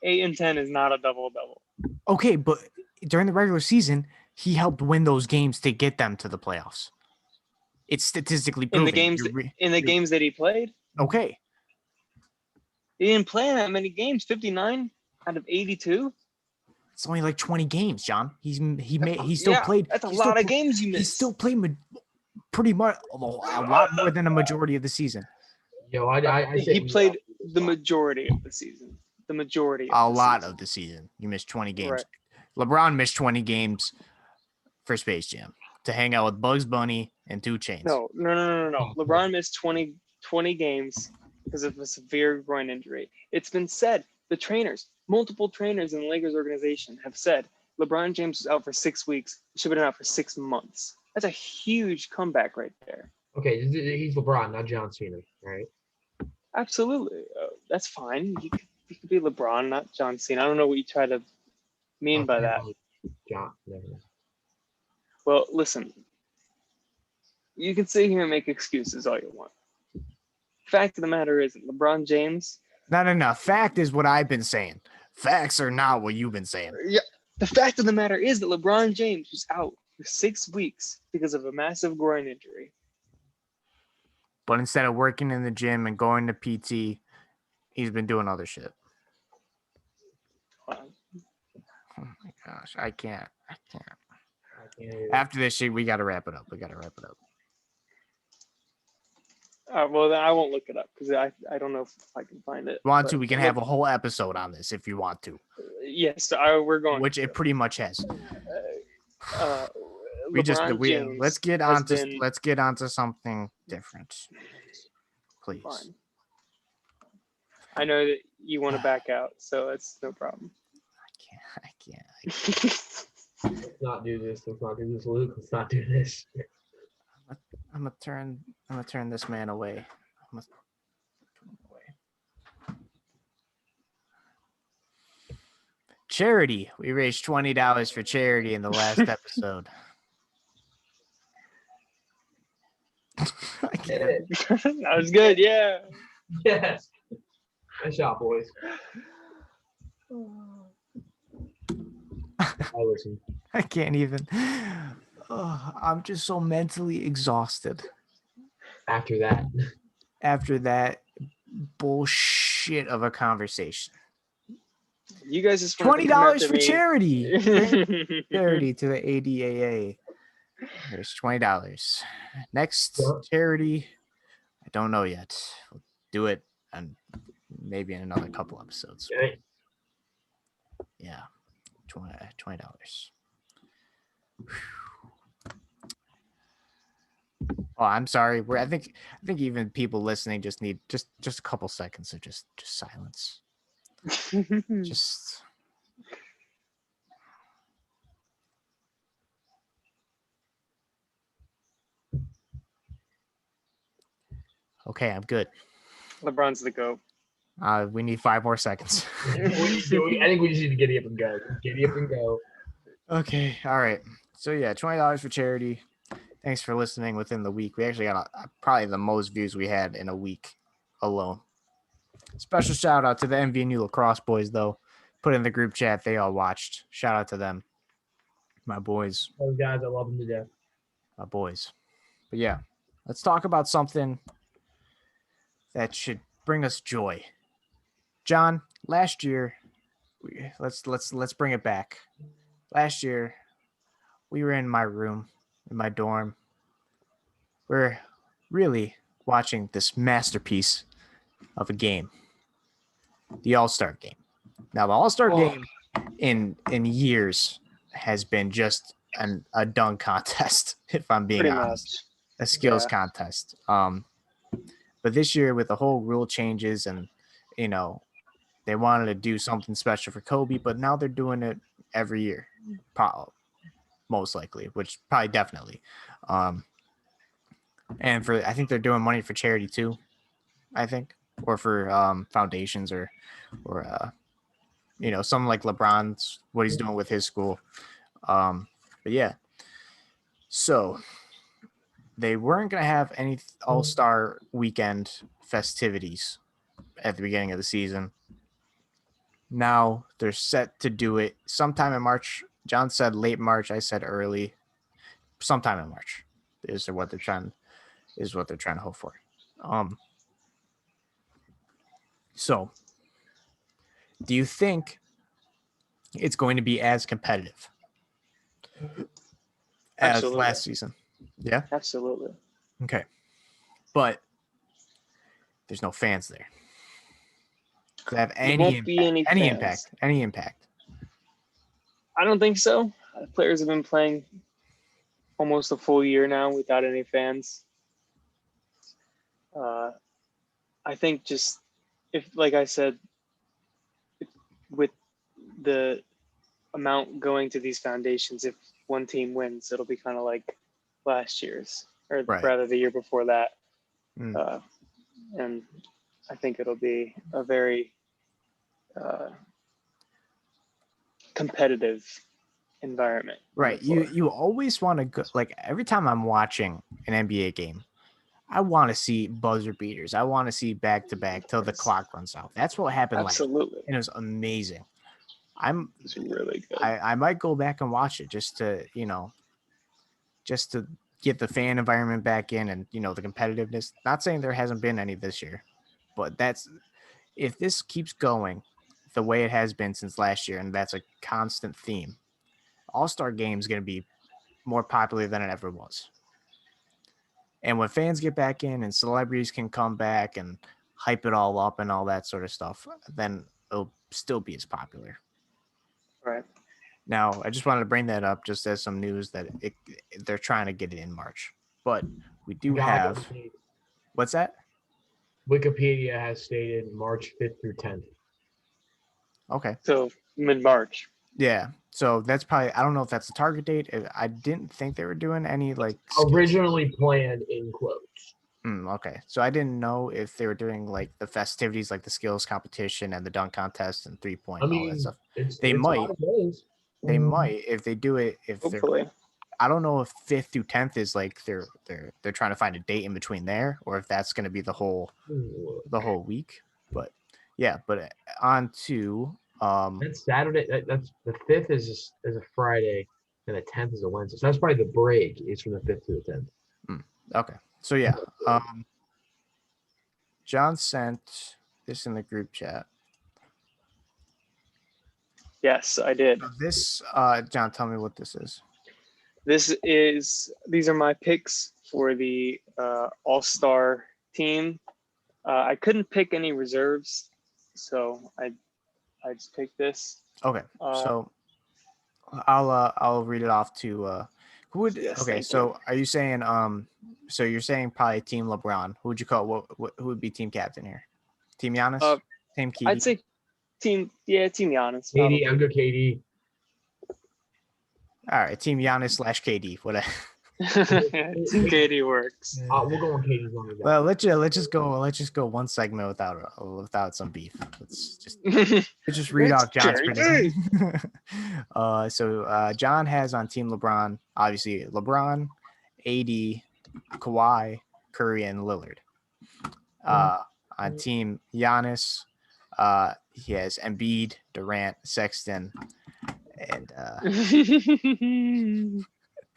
C: 8 and 10 is not a double-double.
A: Okay, but during the regular season, he helped win those games to get them to the playoffs. It's statistically proven.
C: In the games that he played?
A: Okay.
C: He didn't play that many games. 59 out of 82.
A: It's only like 20 games, John. He still played.
C: That's a lot of games you missed.
A: He still played pretty much a lot more than a majority of the season.
B: Yo, I
C: he played the majority of the season. The majority.
A: A lot of the season. You missed 20 games.
C: Right.
A: LeBron missed 20 games for Space Jam to hang out with Bugs Bunny and 2 Chainz.
C: No. LeBron missed 20 games because of a severe groin injury. It's been said, multiple trainers in the Lakers organization have said LeBron James was out for 6 weeks. He should have been out for 6 months That's a huge comeback right there.
B: Okay, he's LeBron, not John Cena, right?
C: Absolutely. That's fine. You could be LeBron, not John Cena. I don't know what you try to mean by that.
B: John. Never.
C: Well, listen. You can sit here and make excuses all you want. Fact of the matter is, LeBron James.
A: No. Fact is what I've been saying. Facts are not what you've been saying.
C: Yeah. The fact of the matter is that LeBron James was out for 6 weeks because of a massive groin injury.
A: But instead of working in the gym and going to PT, he's been doing other shit.
C: Wow.
A: Oh my gosh, I can't. After this shit, we got to wrap it up.
C: Well, then I won't look it up because I don't know if I can find it.
A: We can have a whole episode on this if you want to.
C: Yes, we're going.
A: Which it pretty much has.
C: James
A: let's get on to something different, please.
C: Fine. I know that you want to back out, so it's no problem.
A: I can't.
B: Let's not do this, Luke. Let's not do this.
A: I'm gonna turn this man away. Charity. We raised $20 for charity in the last episode.
C: That was good, yeah.
B: Yes. Nice shot, boys. I listen.
A: I can't even. I'm just so mentally exhausted.
B: After that
A: bullshit of a conversation.
C: You guys just
A: $20 for charity. Charity to the ADAA. There's $20. Next charity, I don't know yet. We'll do it and maybe in another couple episodes.
B: Okay.
A: Yeah, $20. Oh, I'm sorry. I think even people listening just need just a couple seconds of just silence. Just okay, I'm good.
C: LeBron's the GOAT.
A: We need 5 more seconds.
B: I think we just need to get up and go.
A: Okay, all right. So yeah, $20 for charity. Thanks for listening within the week. We actually got probably the most views we had in a week alone. Special shout out to the MVNU lacrosse boys, though. Put in the group chat. They all watched. Shout out to them. My boys.
B: Those guys, I love them to death.
A: My boys. But yeah, let's talk about something that should bring us joy. John, last year, let's bring it back. Last year, we were in my room, in my dorm. We're really watching this masterpiece of a game, the All-Star game. Now, the All-Star game in years has been just a dunk contest, if I'm being honest, a skills contest. But this year, with the whole rule changes and, they wanted to do something special for Kobe, but now they're doing it every year, most likely, which probably definitely. And I think they're doing money for charity too, I think, or for foundations or something like LeBron's, what he's doing with his school. But yeah, so they weren't going to have any All-Star weekend festivities at the beginning of the season. Now they're set to do it sometime in March. John said late March. I said early. Sometime in March is what they're trying to hope for. So do you think it's going to be as competitive as last season? Yeah,
C: absolutely.
A: Okay, but there's no fans there. Does it have any impact? Any impact?
C: I don't think so. Players have been playing almost a full year now without any fans. I think just like I said, with the amount going to these foundations, if one team wins, it'll be kind of like last year's, or
A: Right.
C: rather the year before that.
A: Mm.
C: And I think it'll be a very competitive environment.
A: Right. You always want to go, like every time I'm watching an NBA game, I want to see buzzer beaters. I want to see back to back till the clock runs out. That's what happened
C: Absolutely.
A: and it was amazing.
C: It's really good.
A: I might go back and watch it just to, just to get the fan environment back in and, the competitiveness. Not saying there hasn't been any this year, but if this keeps going the way it has been since last year, and that's a constant theme, All-Star Game is going to be more popular than it ever was. And when fans get back in and celebrities can come back and hype it all up and all that sort of stuff, then it'll still be as popular.
C: Right.
A: Now, I just wanted to bring that up just as some news that they're trying to get it in March. But we do have – what's that?
B: Wikipedia has stated March 5th through 10th.
A: Okay.
C: So mid-March.
A: Yeah. So that's probably – I don't know if that's the target date. I didn't think they were doing any like –
B: originally planned in quotes.
A: Okay. So I didn't know if they were doing like the festivities, like the skills competition and the dunk contest and 3-point and all that stuff. They might if they do it.
C: Hopefully.
A: I don't know if 5th through 10th is like they're trying to find a date in between there, or if that's going to be the whole week. But yeah. But on to
B: that's Saturday. That's the 5th is a Friday, and the 10th is a Wednesday. So that's probably the break is from the 5th to the 10th.
A: Okay. So yeah, John sent this in the group chat.
C: Yes, I did.
A: This, John, tell me what this is.
C: These are my picks for the All-Star team. I couldn't pick any reserves, so I just picked this.
A: Okay, so I'll read it off to who would.
C: Yes,
A: okay, so are you saying so you're saying probably Team LeBron? Who would you call? Who would be team captain here? Team Giannis? Team KD?
C: I'd say Team Giannis.
B: KD, I'm good. KD.
A: All right, Team Giannis / KD. What?
C: Team KD works.
B: We'll go on KD's one.
A: Well, let's just go one segment without some beef. Let's just read off John's prediction. So John has on Team LeBron, obviously LeBron, AD, Kawhi, Curry, and Lillard. On Team Giannis, he has Embiid, Durant, Sexton, and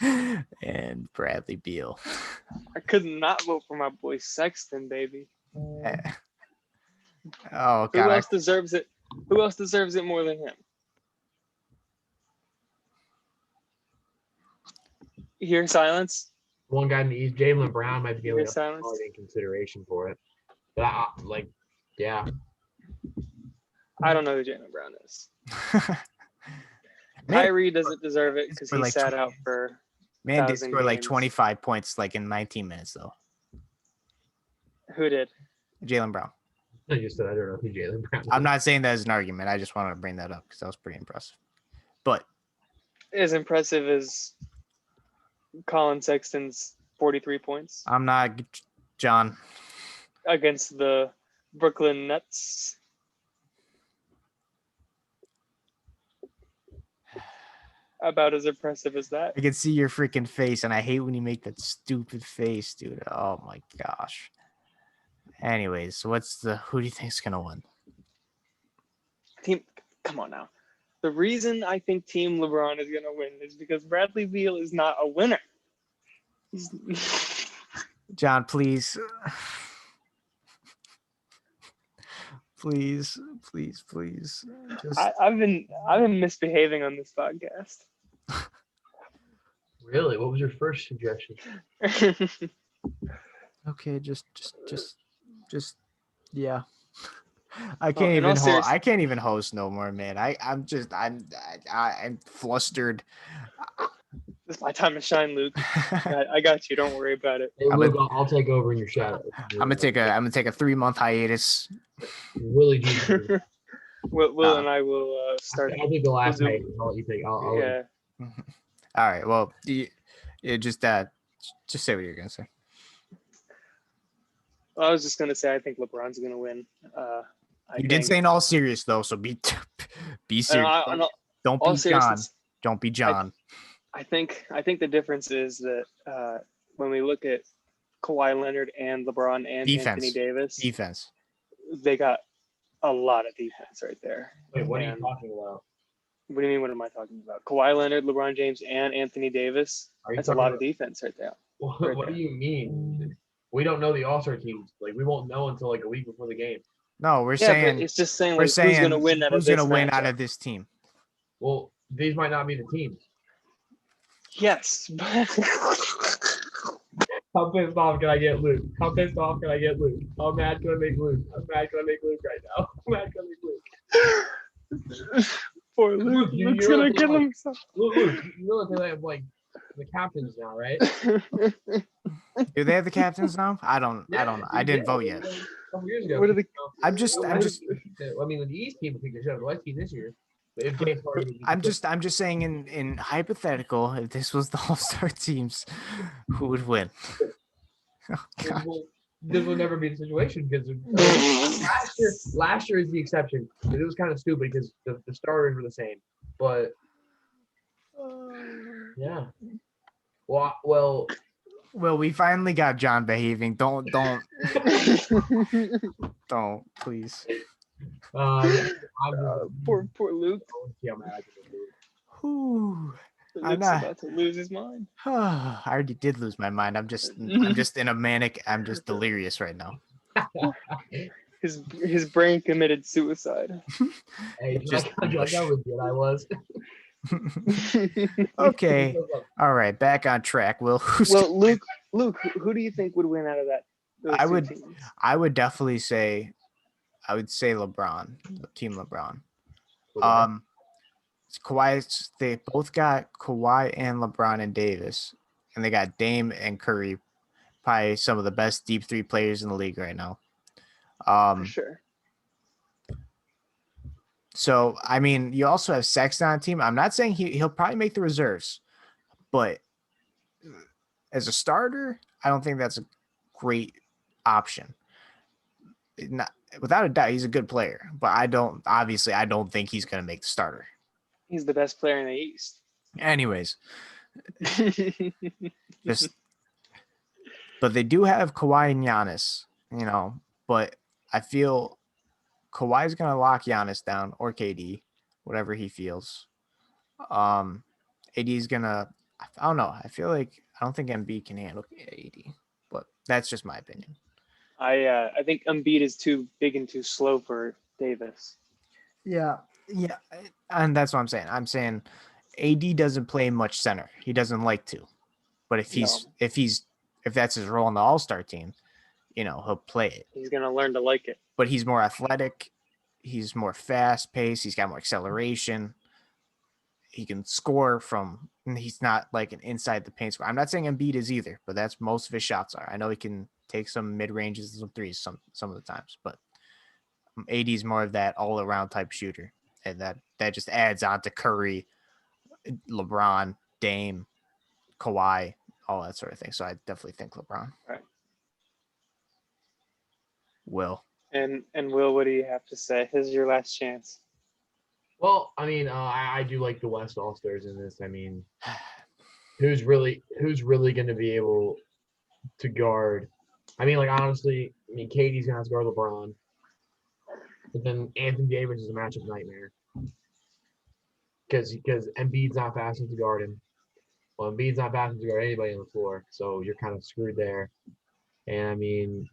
A: and Bradley Beal.
C: I could not vote for my boy Sexton, baby.
A: Oh God!
C: Who else deserves it? Who else deserves it more than him? You hear silence?
B: One guy in the East, Jaylen Brown, might be able to
C: silence
B: in consideration for it. But yeah.
C: I don't know who Jaylen Brown is. Kyrie doesn't deserve it because he sat out for.
A: Man did score like 25 points like in 19 minutes though.
C: Who did?
A: Jaylen Brown.
B: I just said I don't know who Jaylen Brown is.
A: I'm not saying that as an argument. I just wanted to bring that up because that was pretty impressive. But
C: as impressive as Colin Sexton's 43 points.
A: I'm not, John.
C: Against the Brooklyn Nets. About as impressive as that.
A: I can see your freaking face, and I hate when you make that stupid face, dude. Oh my gosh. Anyways, so who do you think's gonna win?
C: Come on now. The reason I think Team LeBron is gonna win is because Bradley Beal is not a winner.
A: John, please. Please.
C: I've been misbehaving on this podcast.
B: Really? What was your first suggestion?
A: Okay, just yeah. I can't even host no more, man. I'm flustered.
C: This is my time to shine, Luke. I got you. Don't worry about it.
B: Hey, Luke, I'll take over in your shadow.
A: I'm gonna take a 3-month hiatus.
B: Really do.
C: Will and I will start.
B: I'll take the last night. I'll let you take.
C: Yeah.
A: All right. Well, just Just say what you're gonna say.
C: Well, I was just gonna say I think LeBron's gonna win.
A: You did say in all serious though, so be serious. Don't be John. Don't be John.
C: I think the difference is that when we look at Kawhi Leonard and LeBron and Anthony Davis, they got a lot of defense right there.
B: Wait, what are you talking about?
C: What do you mean? What am I talking about? Kawhi Leonard, LeBron James, and Anthony Davis. That's a lot of defense right there.
B: What do you mean? We don't know the All-Star teams. Like, we won't know until like a week before the game.
A: No, we're saying
C: but it's just saying like, who's going to win
A: out of this team.
B: Well, these might not be the teams.
C: Yes.
B: How pissed off can I get Luke? How mad can I make Luke? Right now? How mad can I make Luke?
C: Poor Luke. Luke's gonna kill himself.
B: Luke, you know that they have like the captains now, right?
A: Do they have the captains now? I don't. I didn't vote yet.
B: A couple years ago.
C: What are the?
B: I mean, the East people think they should have the West team this year.
A: I'm just saying in hypothetical, if this was the All-Star teams, who would win?
B: Oh, this will never be the situation because last year is the exception. It was kind of stupid because the starters were the same, but yeah. Well,
A: we finally got John behaving. Don't, please.
C: Poor Luke. Luke's about to lose his mind.
A: I already did lose my mind. I'm just in a manic. I'm just delirious right now.
C: His brain committed suicide.
B: Hey, that was good. I was.
A: Okay. All right. Back on track. Luke,
C: who do you think would win out of that?
A: I would definitely say, LeBron, Team LeBron. Kawhi. They both got Kawhi and LeBron and Davis, and they got Dame and Curry, probably some of the best deep three players in the league right now.
C: For sure.
A: So, I mean, you also have Sexton on the team. I'm not saying he'll probably make the reserves, but as a starter, I don't think that's a great option. Without a doubt, he's a good player, but I don't think he's going to make the starter.
C: He's the best player in the East.
A: Anyways, but they do have Kawhi and Giannis, but I feel Kawhi's going to lock Giannis down, or KD, whatever he feels. AD's going to, I don't know. I don't think Embiid can handle AD, but that's just my opinion.
C: I think Embiid is too big and too slow for Davis.
A: Yeah. And that's what I'm saying. I'm saying AD doesn't play much center. He doesn't like to. But if that's his role on the All-Star team, he'll play it.
C: He's going to learn to like it.
A: But he's more athletic. He's more fast-paced. He's got more acceleration. He can score he's not like an inside the paint scorer. I'm not saying Embiid is either, but that's most of his shots are. I know he can take some mid-ranges and some threes some of the times, but AD is more of that all-around type shooter. And that just adds on to Curry, LeBron, Dame, Kawhi, all that sort of thing. So I definitely think LeBron.
C: Right.
A: Will.
C: And Will, what do you have to say? This is your last chance.
B: Well, I mean, I do like the West All-Stars in this. I mean, who's really going to be able to guard? I mean, like, honestly, KD's going to have to guard LeBron. But then Anthony Davis is a matchup nightmare because Embiid's not fast enough to guard him. Well, Embiid's not fast enough to guard anybody on the floor, so you're kind of screwed there. And I mean,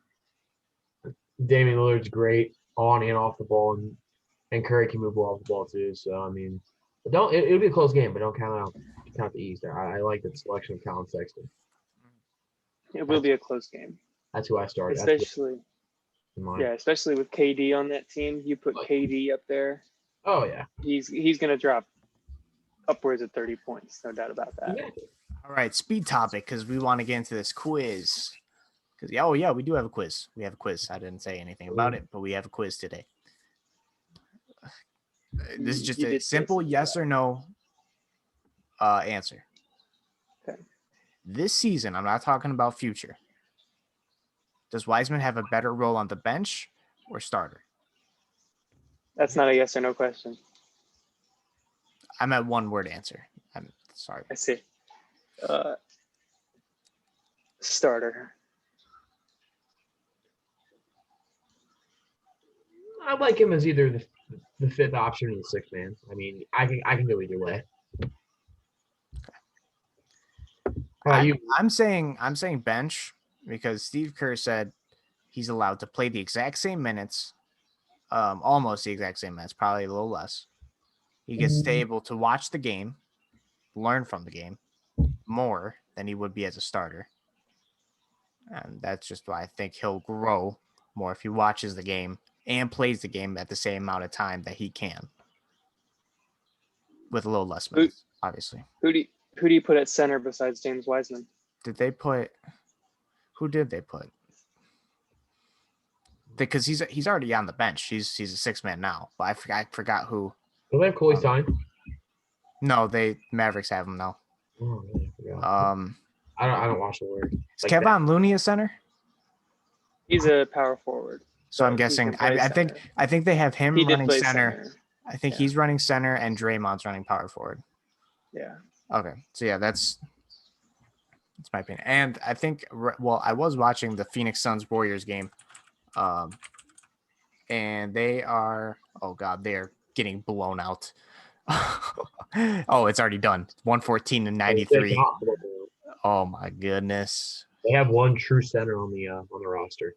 B: Damian Lillard's great on and off the ball, and Curry can move well off the ball too. So I mean, it'll be a close game, but don't count the East. I like the selection of Colin Sexton.
C: It will be a close game.
B: That's who I started.
C: Especially with KD on that team. You put KD up there.
B: Oh yeah.
C: He's going to drop upwards of 30 points, no doubt about that.
B: Yeah.
A: All right, speed topic, because we want to get into this quiz. Because we do have a quiz. We have a quiz. I didn't say anything about it, but we have a quiz today. This is just a simple yes or no answer.
C: Okay.
A: This season, I'm not talking about future. Does Wiseman have a better role on the bench or starter?
C: That's not a yes or no question.
A: I'm at one word answer. I'm sorry.
C: I see. Starter.
B: I like him as either the fifth option or the sixth man. I mean, I can go either way.
A: I'm saying bench because Steve Kerr said he's allowed to play the exact same minutes, almost the exact same minutes, probably a little less. He gets to able to watch the game, learn from the game more than he would be as a starter. And that's just why I think he'll grow more if he watches the game and plays the game at the same amount of time that he can, with a little less minutes, obviously.
C: Who do you put at center besides James Wiseman?
A: Who did they put? Because he's already on the bench. He's a 6-man now, but I forgot who.
B: Do they have Kawhi signed?
A: No, Mavericks have him now.
B: Oh, man, I forgot. I don't watch the word.
A: Is like Kevon Looney a center?
C: He's a power forward.
A: So I'm guessing. I think they have him running center. I think he's running center and Draymond's running power forward.
C: Yeah.
A: Okay. So yeah, that's my opinion. And I think I was watching the Phoenix Suns Warriors game, and they are they're getting blown out. Oh, it's already done. 114-93. Oh my goodness.
B: They have one true center on the roster.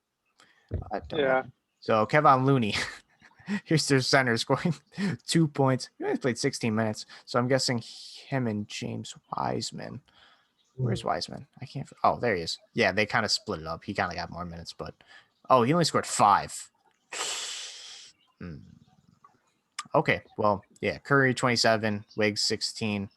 C: Yeah.
A: So Kevon Looney, here's their center scoring 2 points. He only played 16 minutes. So I'm guessing him and James Wiseman. Where's Wiseman? I can't. Oh, there he is. Yeah, they kind of split it up. He kind of got more minutes, but he only scored 5. Okay, well, yeah, Curry 27, Wiggs 16.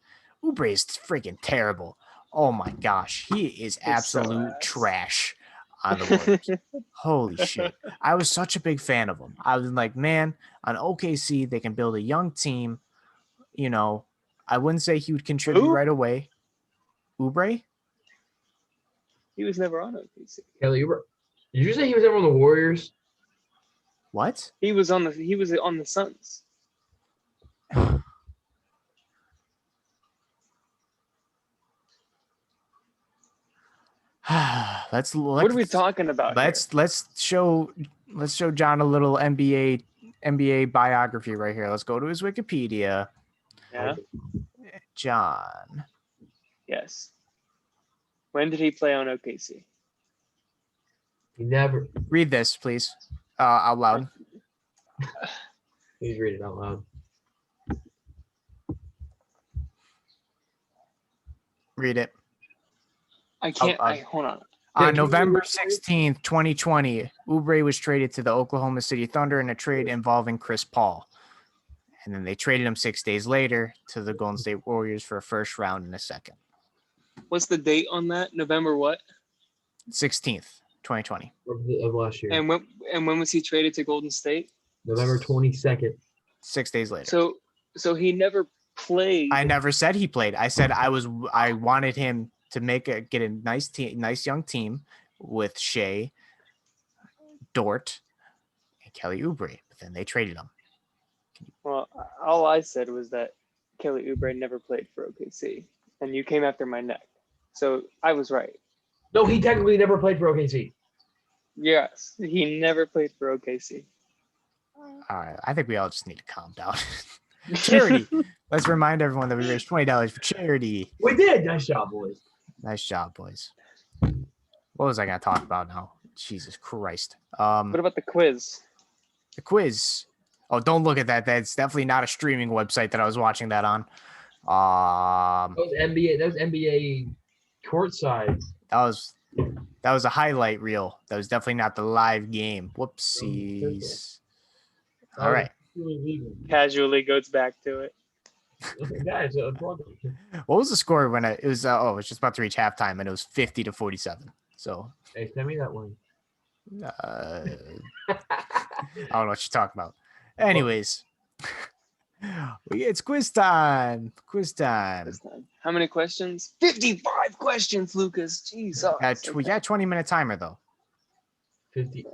A: Oubre is freaking terrible. Oh my gosh, he is absolute trash on the Warriors. Holy shit. I was such a big fan of him. I was like, man, on OKC, they can build a young team. You know, I wouldn't say he would contribute right away. Oubre?
C: He was never on OKC.
B: Kelly Oubre. Did you say he was ever on the Warriors?
A: What?
C: He was on the Suns. What are we talking about?
A: Let's show John a little NBA biography right here. Let's go to his Wikipedia.
C: Yeah.
A: John.
C: Yes. When did he play on OKC?
B: He never.
A: Read this, please, out loud.
B: Please read it out loud.
A: Read it.
C: I can't. Hold on.
A: On November 16th, 2020, Oubre was traded to the Oklahoma City Thunder in a trade involving Chris Paul. And then they traded him 6 days later to the Golden State Warriors for a first round and a second.
C: What's the date on that? November what?
A: 16th, 2020.
B: Of last year.
C: And when was he traded to Golden State?
B: November 22nd.
A: 6 days later.
C: So he never played.
A: I never said he played. I said I wanted him to get a nice young team with Shea, Dort, and Kelly Oubre, but then they traded him.
C: Well, all I said was that Kelly Oubre never played for OKC, and you came after my neck, so I was right.
B: No, he technically never played for OKC.
C: Yes, he never played for OKC.
A: All right, I think we all just need to calm down. Charity. Let's remind everyone that we raised $20 for charity.
B: We did. Nice job, boys.
A: Nice job, boys. What was I going to talk about now? Jesus Christ.
C: What about the quiz?
A: The quiz. Oh, don't look at that. That's definitely not a streaming website that I was watching that on.
B: That was NBA courtside.
A: That was a highlight reel. That was definitely not the live game. Whoopsies. All right.
C: Casually goes back to it.
B: Guys,
A: what was the score when it was? It was just about to reach halftime, and it was 50-47. So,
B: hey, send me that one.
A: I don't know what you're talking about. Anyways, It's quiz time. Quiz time.
C: How many questions? 55 questions, Lucas. Jesus.
A: We got a 20-minute timer though.
B: 50.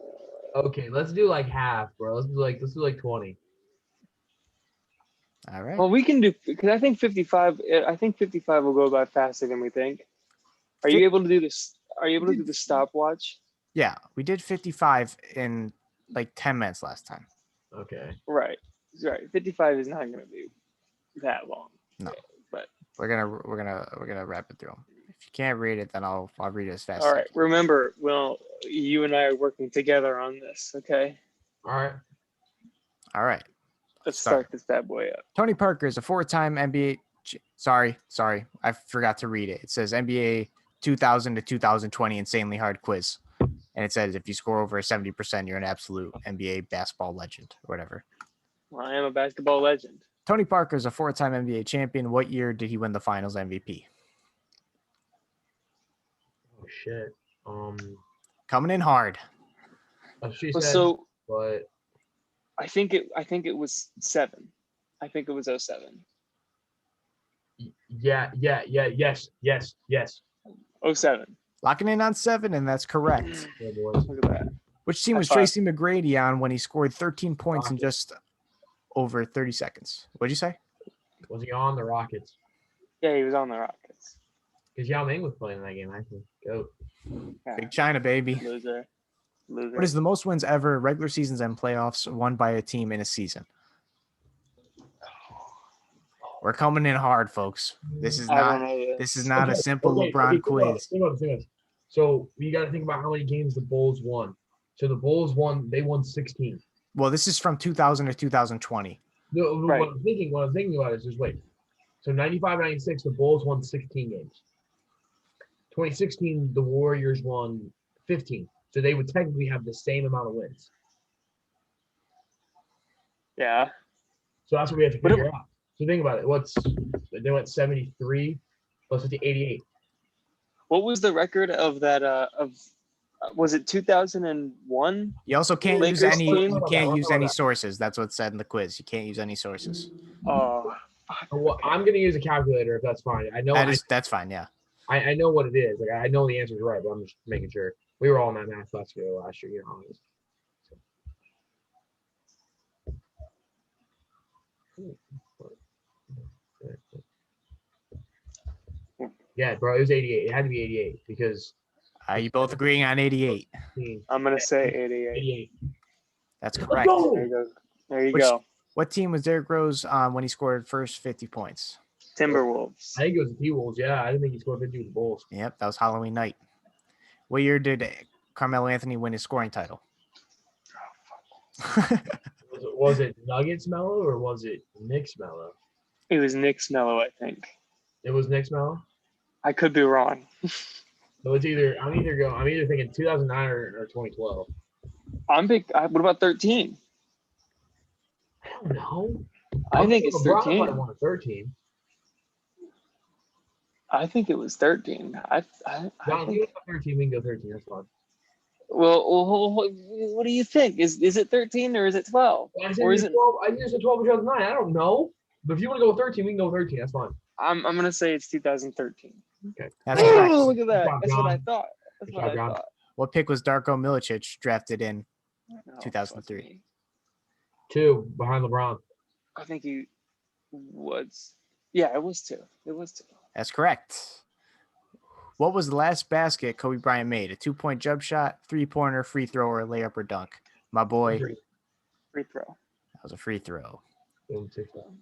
B: Okay, let's do like half, bro. Let's do like 20.
A: All right.
C: Well, we can do because I think 55. I think 55 will go by faster than we think. Are you able to do this? Are you able to do the stopwatch?
A: Yeah, we did 55 in like 10 minutes last time.
B: Okay.
C: Right. 55 is not going to be that long.
A: No.
C: But
A: we're gonna wrap it through them. If you can't read it, then I'll read it as fast.
C: All right. Remember, you and I are working together on this. Okay.
B: All
A: right.
C: Let's start this bad boy up.
A: Tony Parker is a 4-time NBA. Sorry, I forgot to read it. It says NBA 2000 to 2020 insanely hard quiz, and it says if you score over 70%, you're an absolute NBA basketball legend or whatever.
C: Well, I am a basketball legend.
A: Tony Parker is a 4-time NBA champion. What year did he win the Finals MVP?
B: Oh shit.
A: Coming in hard.
B: She said,
C: so,
B: but
C: I think it was 7. I think it was 07.
B: Yeah. Yes.
C: 07.
A: Locking in on 7, and that's correct.
B: Yeah, boys.
C: Look at that.
A: Which team was Tracy McGrady on when he scored 13 points in just over 30 seconds? What'd you say?
B: Was he on the Rockets?
C: Yeah, he was on the Rockets.
B: Because Yao Ming was playing in that game, actually. Go.
C: Yeah.
A: Big China, baby.
C: Loser.
A: What is the most wins ever, regular seasons and playoffs, won by a team in a season? We're coming in hard, folks. This is not a simple LeBron quiz.
B: So you got to think about how many games the Bulls won. So the Bulls won 16.
A: Well, this is from 2000 to 2020.
B: No, right. What I'm thinking about is just wait. So 95-96, the Bulls won 16 games. 2016, the Warriors won 15. So they would technically have the same amount of wins.
C: Yeah.
B: So that's what we have to figure out. So think about it. They went 73 plus 88.
C: What was the record of that? Was it 2001?
A: You also can't use any. You can't use any sources. That's what's said in the quiz. You can't use any sources.
B: Oh. Well, I'm gonna use a calculator if that's fine. I know
A: that's fine. Yeah.
B: I know what it is. Like I know the answer is right, but I'm just making sure. We were all in that math class together last year. You know. Yeah, bro, it was 88. It had to be 88 because.
A: You both agreeing on 88?
C: I'm gonna say 88.
A: That's correct.
C: There you go.
A: What team was Derrick Rose on when he scored first 50 points?
C: Timberwolves.
B: I think it was the T-Wolves. Yeah, I didn't think he scored 50 with the Bulls.
A: Yep, that was Halloween night. What year did Carmelo Anthony win his scoring title?
B: Was it Nuggets Mello or was it Knicks Mello?
C: It was Knicks Mello, I think.
B: It was Knicks Mello?
C: I could be wrong.
B: So it's I'm either thinking 2009 or 2012.
C: What about 13?
B: I don't know.
C: I think it's 13.
B: I won 13.
C: I think it was 13. I think
B: 13. We can go 13. That's fine.
C: Well, what do you think? Is it 13 or is it 12? Or is it
B: 12? I think it's 12 or 2009. I don't know. But if you want to go 13, we can go 13. That's fine.
C: I'm gonna say it's 2013.
B: Okay.
A: That's correct.
C: Look at that. That's what I thought. That's what I thought.
A: What pick was Darko Milicic drafted in 2003?
B: 2 behind LeBron.
C: I think he was. Yeah, it was 2.
A: That's correct. What was the last basket Kobe Bryant made? A 2-point jump shot, 3-pointer, free throw, or layup or dunk? My boy.
C: Free throw.
A: That was a free throw.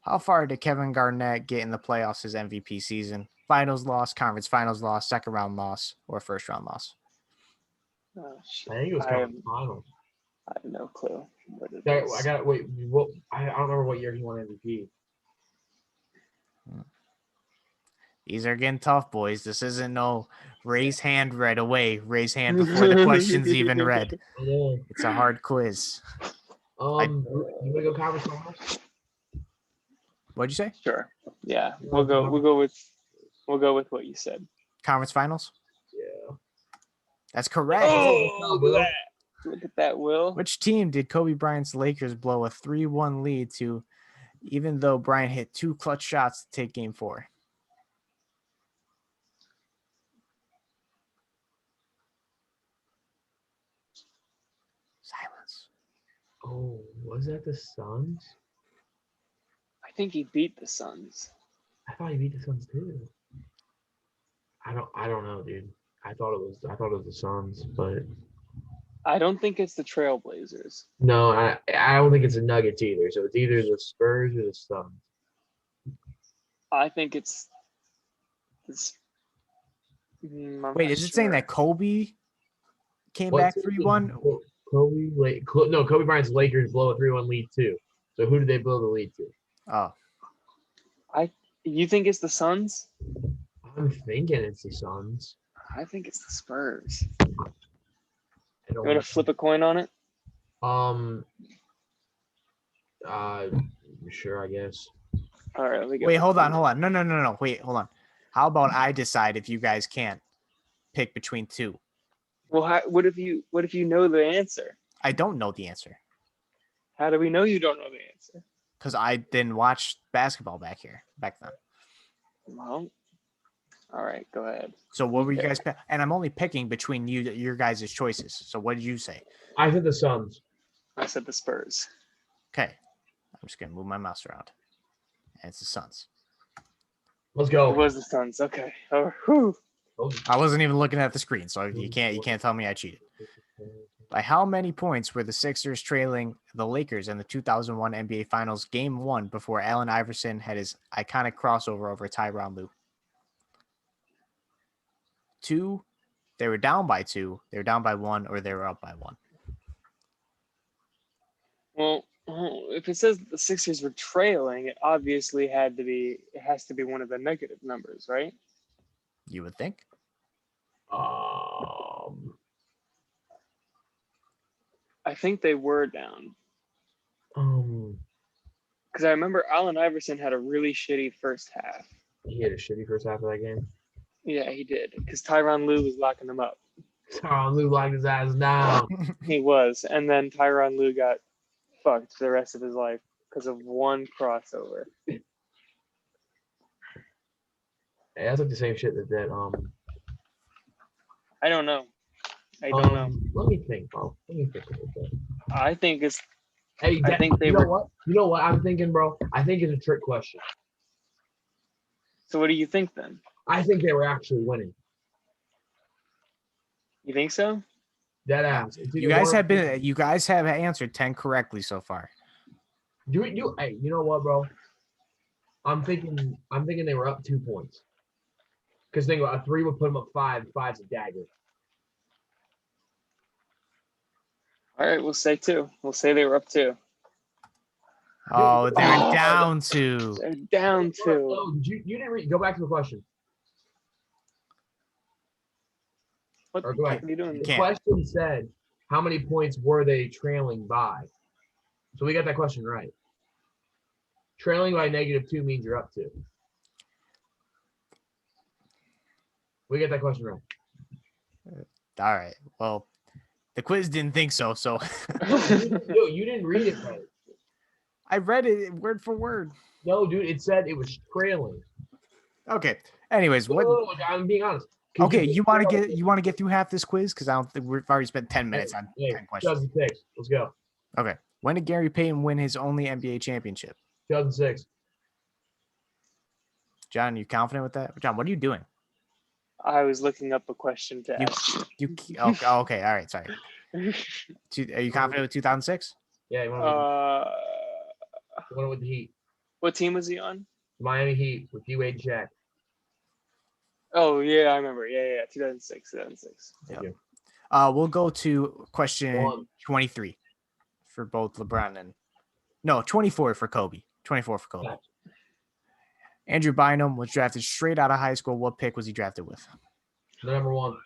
A: How far did Kevin Garnett get in the playoffs his MVP season? Finals loss, conference finals loss, second round loss, or first round loss?
B: Oh, shit. I think it was conference finals.
C: I have no clue.
B: I got wait. What? I don't remember what year he won MVP.
A: These are getting tough, boys. This isn't no raise hand right away. Raise hand before the question's even read. It's a hard quiz.
B: You want to go conference finals?
A: What'd you say?
C: Sure. Yeah, we'll go with what you said.
A: Conference finals?
B: Yeah.
A: That's correct.
C: Oh, look at that, Will.
A: Which team did Kobe Bryant's Lakers blow a 3-1 lead to even though Bryant hit 2 clutch shots to take Game 4. Silence.
B: Oh, was that the Suns?
C: I think he beat the Suns.
B: I thought he beat the Suns too. I don't know, dude. I thought it was the Suns, but
C: I don't think it's the Trailblazers.
B: no, I don't think it's the Nuggets either. So it's either the Spurs or the Suns.
C: I think it's this.
A: Wait, is it saying that Kobe came back 3-1?
B: Kobe Bryant's Lakers blow a 3-1 lead too. So who did they blow the lead to?
A: Oh.
C: You think it's the Suns?
B: I'm thinking it's the Suns.
C: I think it's the Spurs.
B: You
C: want to flip a coin on it?
B: Sure, I guess.
C: All right, let me go.
A: Wait, hold on. No. Wait, hold on. How about I decide if you guys can't pick between two?
C: Well, what if you know the answer?
A: I don't know the answer.
C: How do we know you don't know the answer?
A: Because I didn't watch basketball back then.
C: Well, all right, go ahead.
A: So what were you guys? And I'm only picking between your guys' choices. So what did you say?
B: I said the Suns.
C: I said the Spurs.
A: Okay, I'm just gonna move my mouse around. And it's the Suns.
B: Let's go.
C: It was the Suns. Okay. Oh, whew.
A: I wasn't even looking at the screen, so you can't tell me I cheated. By how many points were the Sixers trailing the Lakers in the 2001 NBA Finals Game 1 before Allen Iverson had his iconic crossover over Tyronn Lue? 2, they were down by 2, they were down by 1, or they were up by 1.
C: Well, if it says the Sixers were trailing, it obviously has to be one of the negative numbers, right?
A: You would think.
C: I think they were down. Because I remember Allen Iverson had a really shitty first half.
B: He had a shitty first half of that game.
C: Yeah, he did. Because Tyronn Lue was locking him up.
B: Tyronn Lue locked his ass down.
C: He was. And then Tyronn Lue got fucked for the rest of his life because of one crossover.
B: Hey, that's like the same shit that
C: I don't know. I don't know.
B: Let me think, bro. Let me think a little bit.
C: I think it's.
B: Hey,
C: I think they
B: you
C: were.
B: know what? You know what I'm thinking, bro? I think it's a trick question.
C: So what do you think then?
B: I think they were actually winning.
C: You think so?
B: That ass.
A: You guys have answered 10 correctly so far.
B: Hey, you know what, bro? I'm thinking they were up 2 points. Because think about a 3 would put them up 5. 5's a dagger.
C: All right, we'll say 2. We'll say they were up 2.
A: Oh, they're down 2.
C: They're down 2.
B: No, you didn't read. Go back to the question.
C: What
B: Or go back.
C: are you doing?
B: The question said, how many points were they trailing by? So we got that question right. Trailing by -2 means you're up 2. We got that question right.
A: All right. Well, the quiz didn't think so. So
B: No, you didn't read it right.
A: I read it word for word.
B: No, dude, it said it was trailing.
A: Okay. Anyways, what?
B: No, I'm being honest.
A: Okay, you want to get through half this quiz because I don't think we've already spent 10 minutes on 10 questions.
B: 2006. Let's go.
A: Okay. When did Gary Payton win his only NBA championship?
B: 2006.
A: John, you confident with that? John, what are you doing?
C: I was looking up a question to ask you.
A: Okay. All right. Sorry. Are you confident with 2006?
B: Yeah, you want with the Heat.
C: What team was he on?
B: Miami Heat with D-Wade and Shaq.
C: Oh, yeah, I remember. Yeah, 2006.
A: Yep. We'll go to question 23 for both LeBron and 24 for Kobe. 24 for Kobe.
B: Yeah.
A: Andrew Bynum was drafted straight out of high school. What pick was he drafted with?
B: The number 1.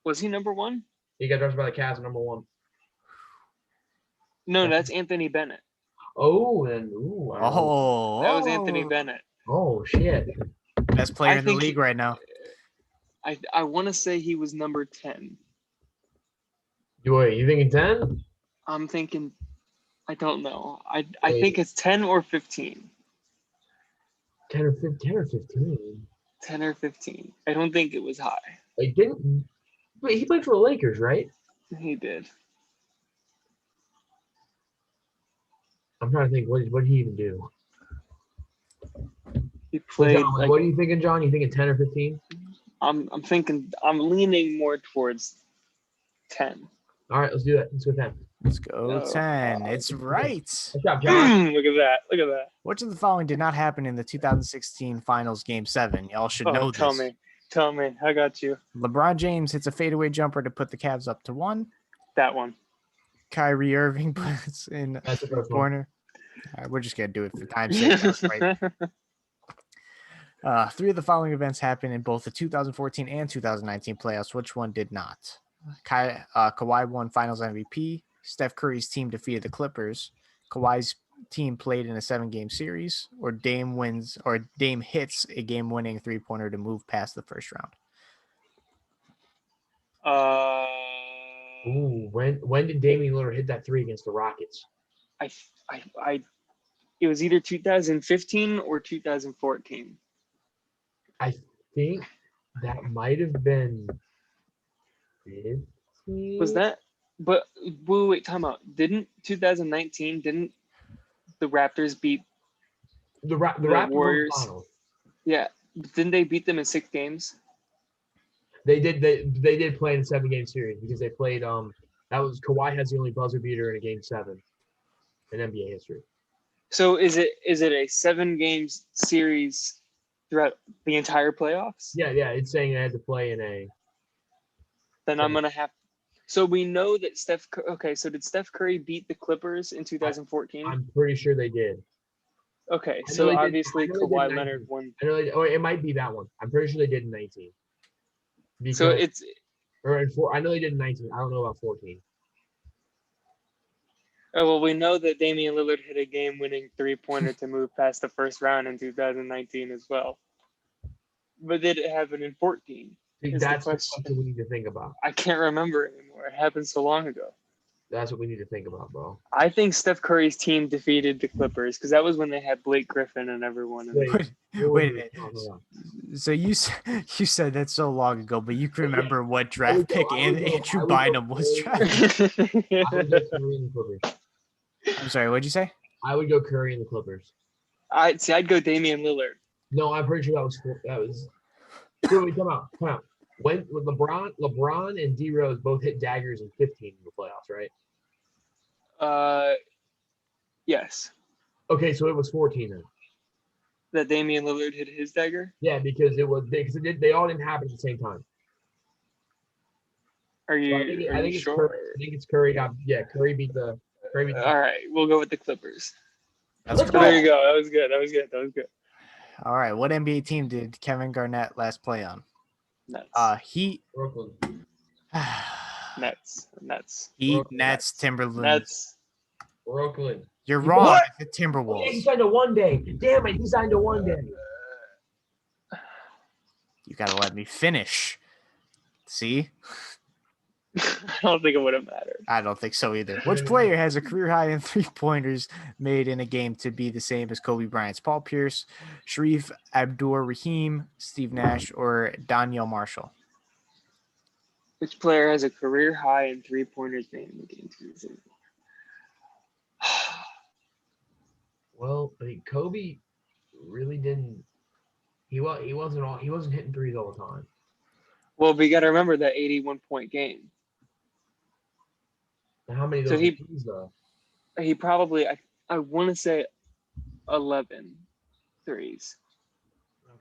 C: Was he number 1?
B: He got drafted by the Cavs, number 1.
C: No, that's Anthony Bennett.
B: Oh, then
C: that was Anthony Bennett.
B: Oh shit!
A: Best player in the league right now.
C: I want to say he was number 10.
B: Wait, you thinking 10?
C: I'm thinking. I don't know. I think it's 10 or 15.
B: 10 or 15.
C: 10 or 15. I don't think it was high.
B: Like didn't wait, he played for the Lakers, right?
C: He did.
B: I'm trying to think what did he even do?
C: He played
B: John, what are you thinking, John? You thinking 10 or 15?
C: I'm leaning more towards 10.
B: All right, let's do that. Let's go 10.
A: Let's go 10. It's right.
B: Good job, John.
C: Look at that. Look at that.
A: Which of the following did not happen in the 2016 Finals Game 7? Y'all should know this.
C: Tell me. I got you.
A: LeBron James hits a fadeaway jumper to put the Cavs up to 1.
C: That one.
A: Kyrie Irving puts in
B: That's
A: a corner. All right, we're just going to do it for time's sake. Right. 3 of the following events happened in both the 2014 and 2019 playoffs. Which one did not? Kawhi won Finals MVP. Steph Curry's team defeated the Clippers. Kawhi's team played in a 7-game series, or Dame hits a game-winning 3-pointer to move past the first round.
B: When did Damian Lillard hit that 3 against the Rockets?
C: It was either 2015 or 2014.
B: I think that might have been 15.
C: Was that? But wait, time out. Didn't the Raptors beat
B: the Raptors
C: Warriors?
B: Finals?
C: Yeah, didn't they beat them in 6 games?
B: They did. They did play in a 7-game series because they played. That was Kawhi has the only buzzer beater in a game 7 in NBA history.
C: So is it a 7-game series throughout the entire playoffs?
B: Yeah. It's saying they had to play in a.
C: Then I'm gonna have. So we know that Okay, so did Steph Curry beat the Clippers in 2014?
B: I'm pretty sure they did.
C: Okay, so obviously Kawhi Leonard won.
B: Or it might be that one. I'm pretty sure they did in 19. Because,
C: so it's.
B: Or in 4. I know they did in 19. I don't know about 14.
C: Oh, well, we know that Damian Lillard hit a game-winning 3-pointer to move past the first round in 2019 as well. But did it happen in 14?
B: That's the question we need to think about.
C: I can't remember anymore. It happened so long ago.
B: That's what we need to think about, bro.
C: I think Steph Curry's team defeated the Clippers because that was when they had Blake Griffin and everyone.
A: Wait a minute. So you said that so long ago, but you can remember what draft pick Andrew Bynum was drafted.
B: I would go Curry in the Clippers.
A: I'm sorry, what'd you say?
B: I would go Curry in the Clippers.
C: I'd go Damian Lillard.
B: No, I'm pretty sure that was. Wait, come out. When LeBron and D Rose both hit daggers in 15 in the playoffs, right?
C: Yes.
B: Okay, so it was 14 then.
C: That Damian Lillard hit his dagger?
B: Yeah, because they all didn't happen at the same time.
C: Are you?
B: So I think it's
C: sure?
B: Curry. I think it's Curry. Curry beat the.
C: All right, we'll go with the Clippers.
A: Let's
C: go. There you go. That was good.
A: All right, what NBA team did Kevin Garnett last play on?
C: Nets.
A: Heat.
B: Brooklyn.
C: Nets.
A: Heat,
B: Brooklyn.
A: Nets, Timberwolves.
C: Nets.
B: Brooklyn.
A: You're wrong.
B: What?
A: The Timberwolves.
B: He signed a 1-day. Damn it, he signed a 1-day.
A: You gotta let me finish. See?
C: I don't think it would have mattered.
A: I don't think so either. Which player has a career high in 3-pointers made in a game to be the same as Kobe Bryant's? Paul Pierce, Sharif Abdur-Rahim, Steve Nash, or Daniel Marshall?
C: Which player has a career high in 3-pointers made in the game to be the same?
B: Well, I think Kobe really didn't. He wasn't hitting threes all the time.
C: Well, we got to remember that 81-point game.
B: How many of those threes though?
C: He probably I want to say 11 threes.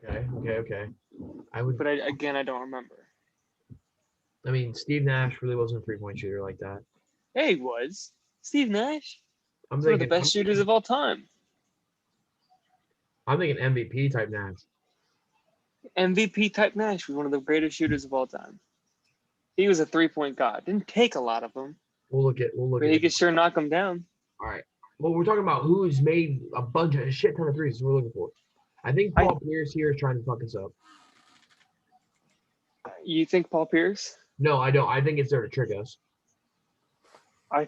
B: Okay.
C: But I don't remember.
B: I mean, Steve Nash really wasn't a 3-point shooter like that.
C: Yeah, he was. Steve Nash.
B: I'm
C: one of the best shooters of all time.
B: I'm thinking MVP type Nash.
C: MVP type Nash was one of the greatest shooters of all time. He was a 3-point god. Didn't take a lot of them.
B: We'll look at.
C: But he could sure knock them down.
B: All right. Well, we're talking about who's made a shit ton of threes. Is what we're looking for. I think Paul Pierce here is trying to fuck us up.
C: You think Paul Pierce?
B: No, I don't. I think it's there to trick us.
C: I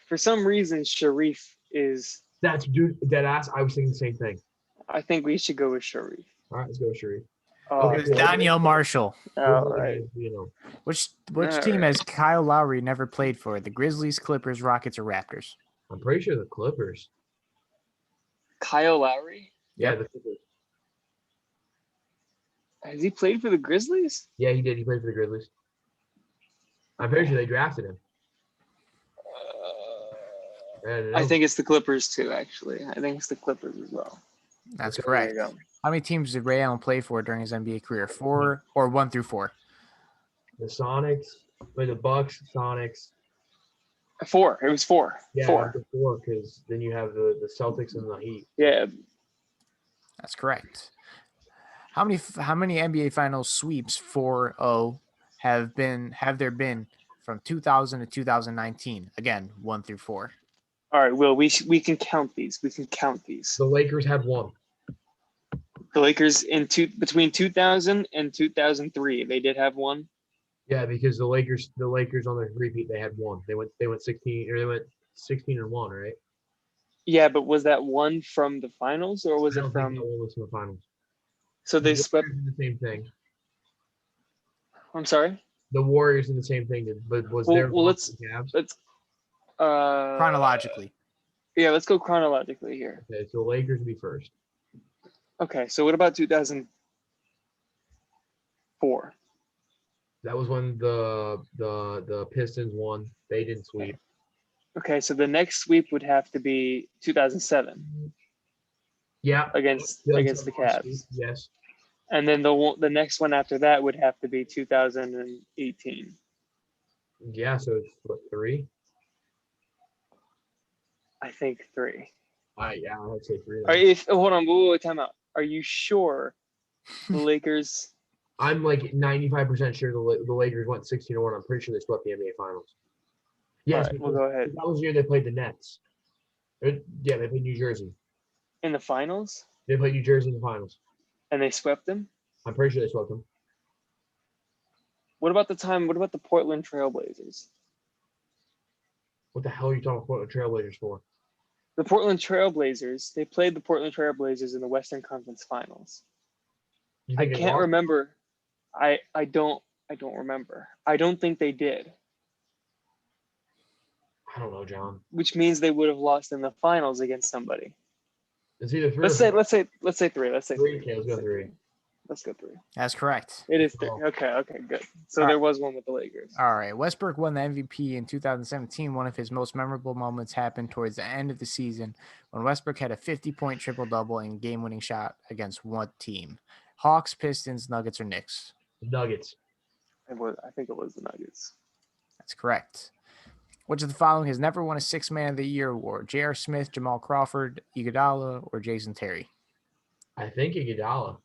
C: For some reason, Sharif is.
B: That's dude. Dead ass. I was thinking the same thing.
C: I think we should go with Sharif.
B: All right, let's go with Sharif.
C: Oh,
A: It was Daniel Marshall.
C: all right.
A: Which
C: All
A: team
C: right.
A: has Kyle Lowry never played for? The Grizzlies, Clippers, Rockets, or Raptors?
B: I'm pretty sure the Clippers.
C: Kyle Lowry?
B: Yeah,
A: Yep.
B: the Clippers.
C: Has he played for the Grizzlies?
B: Yeah, he did. He played for the Grizzlies. I'm pretty sure they drafted him.
C: I think it's the Clippers too, actually. I think it's the Clippers as well.
A: That's
C: There
A: correct.
C: you go.
A: How many teams did Ray Allen play for during his NBA career? 4 or 1 through 4?
B: The Sonics, the Bucks, Sonics.
C: 4. It was 4.
B: Yeah,
C: 4.
B: because then you have the Celtics and the Heat.
C: Yeah.
A: That's correct. How many NBA Finals sweeps 4-0 have there been from 2000 to 2019? Again, 1 through 4.
C: All right, Will, we can count these. We can count these.
B: The Lakers had 1.
C: The Lakers between 2000 and 2003, they did have 1.
B: Yeah, because the Lakers on their repeat, they had 1. They went 16 and 1, right?
C: Yeah, but was that 1 from the finals or was
B: I
C: it
B: don't
C: from?
B: think that one was from the finals.
C: So they
B: The
C: swept.
B: Warriors did the same thing.
C: I'm sorry.
B: The Warriors did the same thing, but was
C: Well,
B: there?
C: let's.
A: Chronologically.
C: Yeah, let's go chronologically here.
B: Okay, so the Lakers would be first.
C: Okay, so what about 2004?
B: That was when the Pistons won. They didn't sweep.
C: Okay, so the next sweep would have to be 2007
B: Yeah,
C: against the Cavs.
B: Yes.
C: And then the next one after that would have to be 2018.
B: Yeah, so it's what, 3?
C: I think 3.
B: Yeah, I'd say 3.
C: All right, hold on, wait, time out. Are you sure the Lakers?
B: I'm like 95% sure the Lakers went 16-1. I'm pretty sure they swept the NBA Finals. Yes,
C: All right, we'll go ahead.
B: That was the year they played the Nets. Yeah, they played New Jersey.
C: In the finals?
B: They played New Jersey in the finals.
C: And they swept them?
B: I'm pretty sure they swept them.
C: What about the Portland Trailblazers?
B: What the hell are you talking about Trailblazers for?
C: The Portland Trailblazers, they played the Portland Trailblazers in the Western Conference Finals. I can't remember. I don't remember. I don't think they did.
B: I don't know, John.
C: Which means they would have lost in the finals against somebody.
B: It's either 3.
C: Let's say 3. Let's say 3.
B: Okay, let's go 3.
C: Let's go 3.
A: That's correct.
C: It is 3. Okay, good. So there was one with the Lakers.
A: All right. Westbrook won the MVP in 2017. One of his most memorable moments happened towards the end of the season when Westbrook had a 50-point triple-double and game-winning shot against what team? Hawks, Pistons, Nuggets, or Knicks?
B: Nuggets.
C: I think it was the Nuggets.
A: That's correct. Which of the following has never won a Sixth Man of the Year award? J.R. Smith, Jamal Crawford, Iguodala, or Jason Terry?
B: I think Iguodala.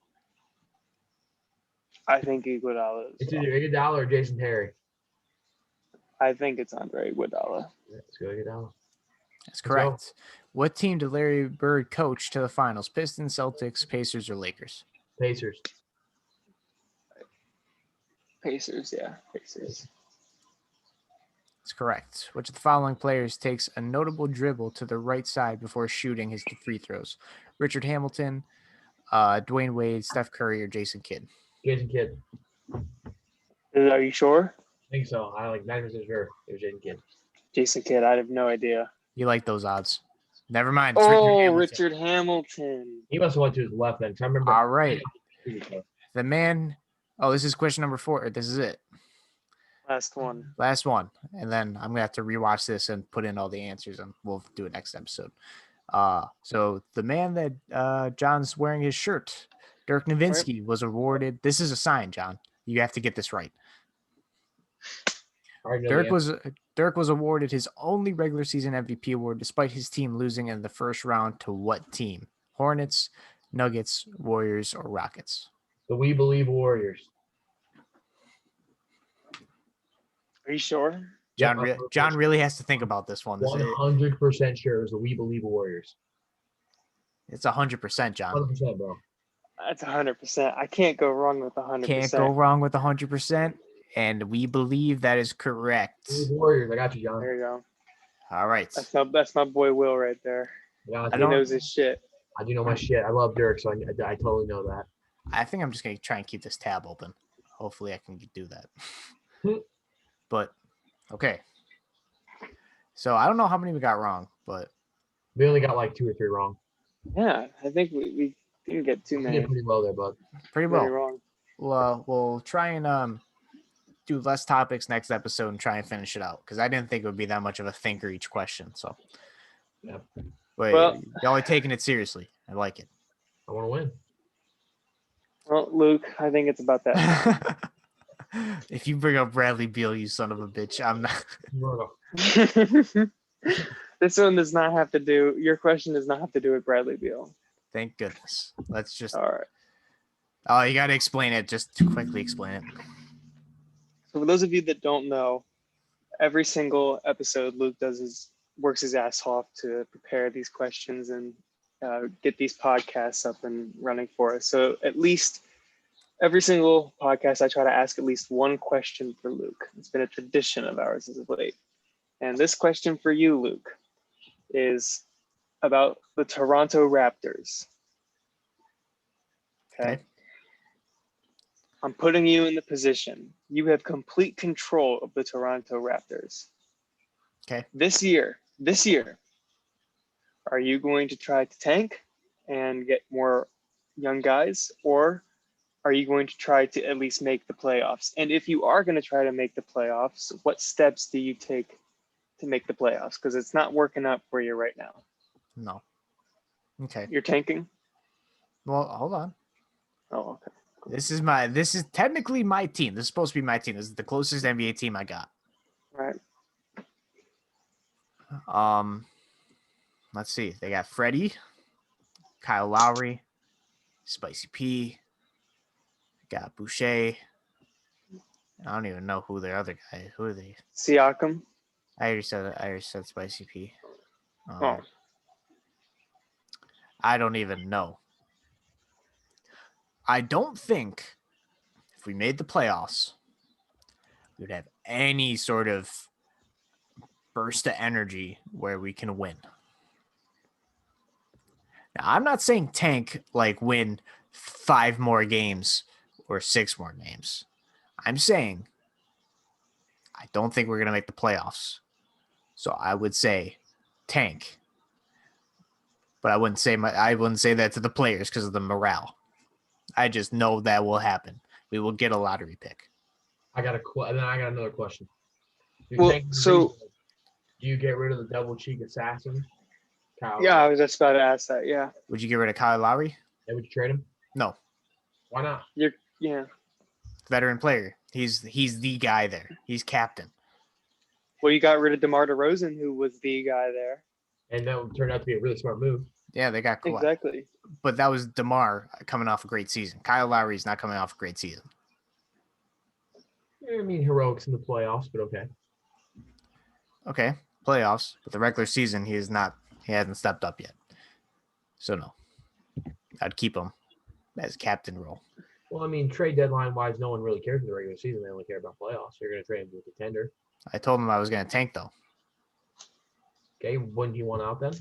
C: I think Iguodala.
B: It's either Iguodala or Jason Terry.
C: I think it's Andre Iguodala.
B: Let's go Iguodala.
A: That's correct. What team did Larry Bird coach to the finals? Pistons, Celtics, Pacers, or Lakers?
B: Pacers.
C: Pacers, yeah. Pacers.
A: That's correct. Which of the following players takes a notable dribble to the right side before shooting his free throws? Richard Hamilton, Dwayne Wade, Steph Curry, or Jason Kidd?
B: Jason Kidd.
C: Are you sure?
B: I think so. I like 90% sure it was Jason Kidd.
C: Jason Kidd, I have no idea.
A: You like those odds? Never mind. It's
C: Richard Hamilton.
B: He must have went to his left then. I remember.
A: All right. The man. Oh, this is question number 4. This is it.
C: Last one.
A: And then I'm going to have to rewatch this and put in all the answers, and we'll do it next episode. So the man that John's wearing his shirt, Dirk Nowitzki, was awarded. This is a sign, John. You have to get this right. Dirk was awarded his only regular season MVP award despite his team losing in the first round to what team? Hornets, Nuggets, Warriors, or Rockets?
B: The We Believe Warriors.
C: Are you sure?
A: John really has to think about this one.
B: 100% sure it was the We Believe Warriors.
A: It's 100%, John.
B: 100%, bro.
C: That's 100%. I can't go wrong with 100%.
A: Can't go wrong with 100%. And we believe that is correct.
B: Warriors, I got you, John.
C: There you go.
A: All right.
C: That's my boy Will right there.
B: Yeah,
C: He knows his shit.
B: I do know my shit. I love Dirk, so I totally know that.
A: I think I'm just going to try and keep this tab open. Hopefully I can do that. But, okay. So I don't know how many we got wrong, but
B: we only got like 2 or 3 wrong.
C: Yeah, I think we didn't get too many.
B: You did pretty well there, bud.
A: Pretty well.
C: Wrong.
A: Well, we'll try and do less topics next episode and try and finish it out because I didn't think it would be that much of a thinker each question. So,
B: yeah.
A: But y'all are taking it seriously. I like it.
B: I want to win.
C: Well, Luke, I think it's about that.
A: If you bring up Bradley Beal, you son of a bitch, I'm not.
C: This one does not have to do. Your question does not have to do with Bradley Beal.
A: Thank goodness. Let's just.
C: All right.
A: Oh, you got to explain it. Just to quickly explain it.
C: So for those of you that don't know, every single episode Luke works his ass off to prepare these questions and get these podcasts up and running for us. So at least every single podcast, I try to ask at least one question for Luke. It's been a tradition of ours as of late. And this question for you, Luke, is about the Toronto Raptors. Okay. I'm putting you in the position. You have complete control of the Toronto Raptors.
A: Okay.
C: This year, are you going to try to tank and get more young guys, or are you going to try to at least make the playoffs? And if you are going to try to make the playoffs, what steps do you take to make the playoffs? Because it's not working out for you right now.
A: No. Okay.
C: You're tanking?
A: Well, hold on.
C: Oh, okay.
A: This is technically my team. This is supposed to be my team. This is the closest NBA team I got.
C: Right.
A: Let's see. They got Freddie, Kyle Lowry, Spicy P, got Boucher. I don't even know who their other guy. Who are they?
C: Siakam.
A: I already said Spicy P.
C: Oh.
A: I don't even know. I don't think if we made the playoffs, we would have any sort of burst of energy where we can win. Now, I'm not saying tank like win 5 more games or 6 more games. I'm saying I don't think we're going to make the playoffs. So I would say tank. But I wouldn't say that to the players because of the morale. I just know that will happen. We will get a lottery pick.
B: I got another question.
C: Do
B: you get rid of the double cheek assassin? Kyle
C: Yeah, I was just about to ask that. Yeah.
A: Would you get rid of Kyle Lowry?
B: Yeah, would you trade him?
A: No.
B: Why not?
C: Yeah.
A: Veteran player. He's the guy there. He's captain.
C: Well, you got rid of DeMar DeRozan, who was the guy there.
B: And that turned out to be a really smart move.
A: Yeah, they got Kawhi.
C: Exactly.
A: But that was DeMar coming off a great season. Kyle Lowry's not coming off a great season.
B: I mean, heroics in the playoffs, but okay.
A: Okay, playoffs. But the regular season, he hasn't stepped up yet. So, no. I'd keep him as captain role.
B: Well, I mean, trade deadline wise, no one really cares for the regular season. They only care about playoffs. So you're going to trade him to a contender.
A: I told him I was going to tank, though.
B: Okay, wouldn't he want out then?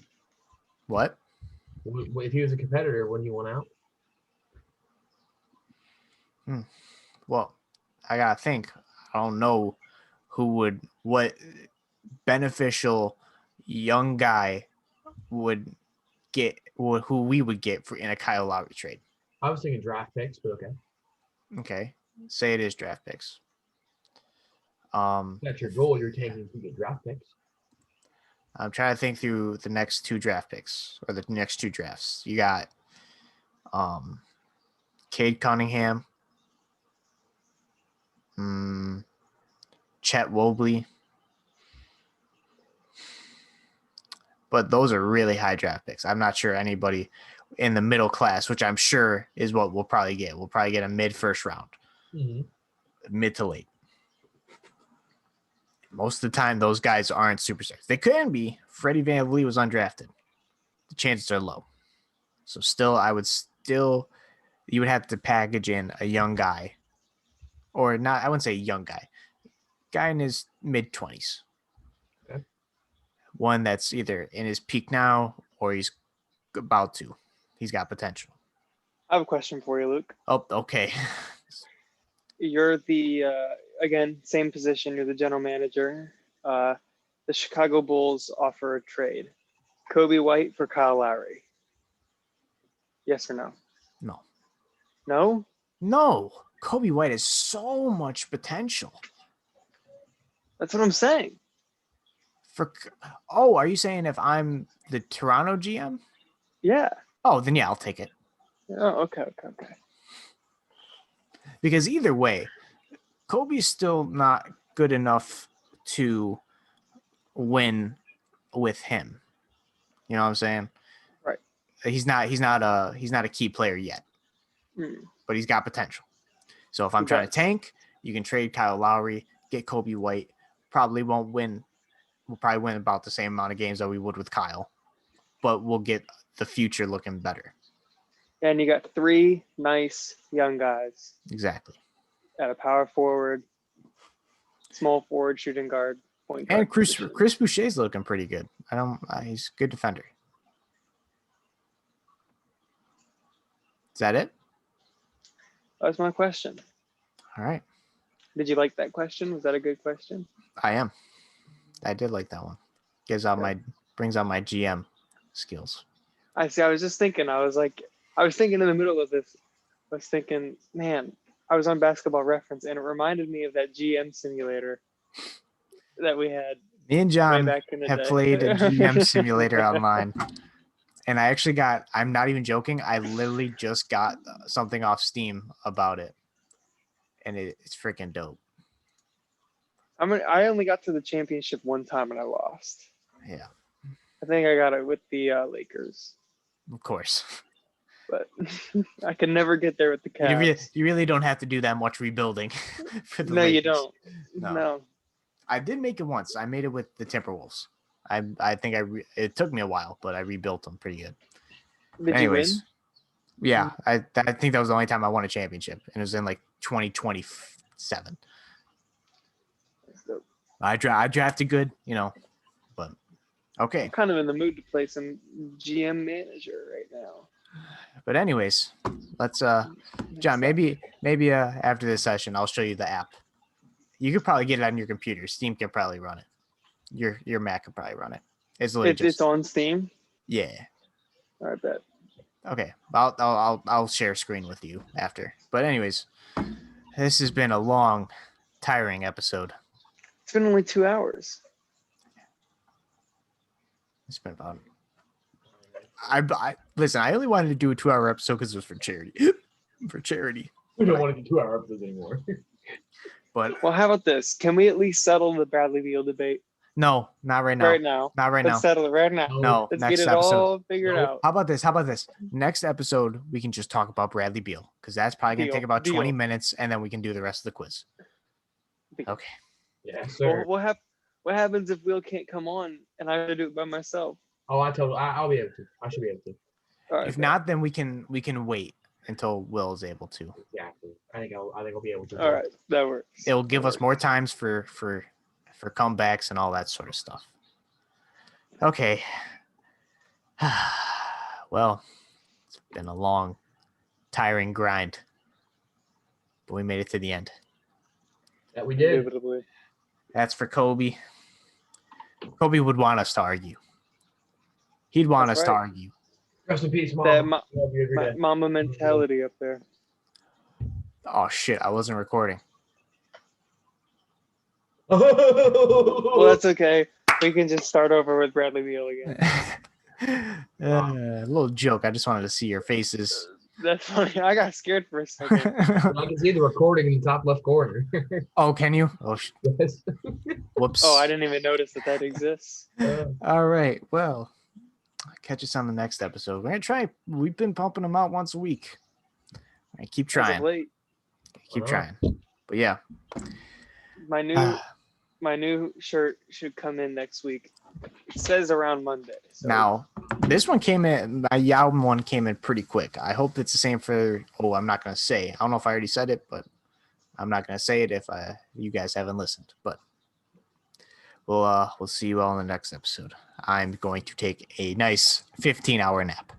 A: What?
B: If he was a competitor, wouldn't he want out?
A: Well, I got to think. I don't know what beneficial young guy would get, who we would get in a Kyle Lowry trade.
B: I was thinking draft picks, but okay.
A: Okay. Say it is draft picks.
B: That's your goal. You're taking to get draft picks.
A: I'm trying to think through the next 2 draft picks or the next 2 drafts. You got Cade Cunningham, Chet Wobley. But those are really high draft picks. I'm not sure anybody in the middle class, which I'm sure is what we'll probably get. We'll probably get a mid-first round, mid to late. Most of the time, those guys aren't superstars. They can be. Freddie VanVleet was undrafted. The chances are low. So you would have to package in a young guy, or not. I wouldn't say young guy in his mid-20s, one that's either in his peak now or he's about to. He's got potential.
C: I have a question for you, Luke.
A: Oh, okay.
C: You're the again, same position. You're the general manager. The Chicago Bulls offer a trade: Kobe White for Kyle Lowry. Yes or no?
A: No.
C: No.
A: No. Kobe White has so much potential.
C: That's what I'm saying.
A: Are you saying if I'm the Toronto GM?
C: Yeah.
A: Oh, then yeah, I'll take it.
C: Oh, okay.
A: Because either way, Kobe's still not good enough to win with him. You know what I'm saying?
C: Right.
A: He's not a key player yet. But he's got potential. So if I'm trying to tank, you can trade Kyle Lowry, get Kobe White. Probably won't win. We'll probably win about the same amount of games that we would with Kyle, but we'll get the future looking better.
C: And you got 3 nice young guys.
A: Exactly.
C: At a power forward, small forward, shooting guard, point guard.
A: And Chris Boucher's looking pretty good. He's a good defender. Is that it?
C: That's my question.
A: All right.
C: Did you like that question? Was that a good question?
A: I did like that one. Brings out my GM skills.
C: I see. I was just thinking. I was thinking in the middle of this. I was thinking, man, I was on Basketball Reference, and it reminded me of that GM simulator that we had.
A: Me and John have played a GM simulator online. And I actually I'm not even joking, I literally just got something off Steam about it. And it's freaking dope.
C: I only got to the championship one time and I lost.
A: Yeah.
C: I think I got it with the Lakers.
A: Of course.
C: But I can never get there with the Cavs.
A: You really don't have to do that much rebuilding for the
C: No,
A: Lakers.
C: you don't. No.
A: I did make it once. I made it with the Timberwolves. I think it took me a while, but I rebuilt them pretty good.
C: Did you win?
A: Yeah, I think that was the only time I won a championship, and it was in like 2027. I drafted good, but okay.
C: I'm kind of in the mood to play some GM manager right now.
A: But anyways, let's John, maybe after this session I'll show you the app. You could probably get it on your computer. Steam can probably run it. Your Mac could probably run it.
C: It's on Steam?
A: Yeah.
C: I bet.
A: Okay. I'll share screen with you after. But anyways, this has been a long, tiring episode.
C: It's been only 2 hours.
A: It's been about. Listen. I only wanted to do a 2-hour episode because it was for charity.
B: We don't want to do 2-hour episodes anymore.
A: But
C: well, how about this? Can we at least settle the Bradley Beal debate?
A: No, not right now.
C: Let's settle it right now.
A: No,
C: let's
A: next
C: get it
A: episode.
C: all figured out.
A: How about this? Next episode, we can just talk about Bradley Beal because that's probably going to take about 20 minutes, and then we can do the rest of the quiz. Okay.
B: Yeah, sir.
C: Well, what happens if Will can't come on and I have to do it by myself?
B: Oh, I'll be able to. I should be able to.
C: Right,
A: if not, then we can wait until Will is able to.
B: Exactly. I think I'll be able to.
C: All right, that works.
A: It'll give us more times for comebacks and all that sort of stuff. Okay. Well, it's been a long, tiring grind, but we made it to the end.
B: That we did.
C: Indubitably.
A: That's for Kobe. Kobe would want us to argue. He'd want us to argue.
B: Rest in peace, Mom.
C: Mama mentality up there.
A: Oh, shit. I wasn't recording.
C: Well, that's okay. We can just start over with Bradley Beal again.
A: A little joke. I just wanted to see your faces.
C: That's funny. I got scared for a second.
B: I can see the recording in the top left corner.
A: Oh, can you? Oh,
B: yes.
A: Whoops.
C: Oh, I didn't even notice that exists.
A: All right. Well, catch us on the next episode. We're going to try. We've been pumping them out once a week. I keep trying. Keep trying. But yeah.
C: My new shirt should come in next week. It says around Monday. So.
A: Now, this one came in, my Yalm one came in pretty quick. I hope it's the same for, I'm not going to say. I don't know if I already said it, but I'm not going to say it if you guys haven't listened. But we'll see you all in the next episode. I'm going to take a nice 15-hour nap.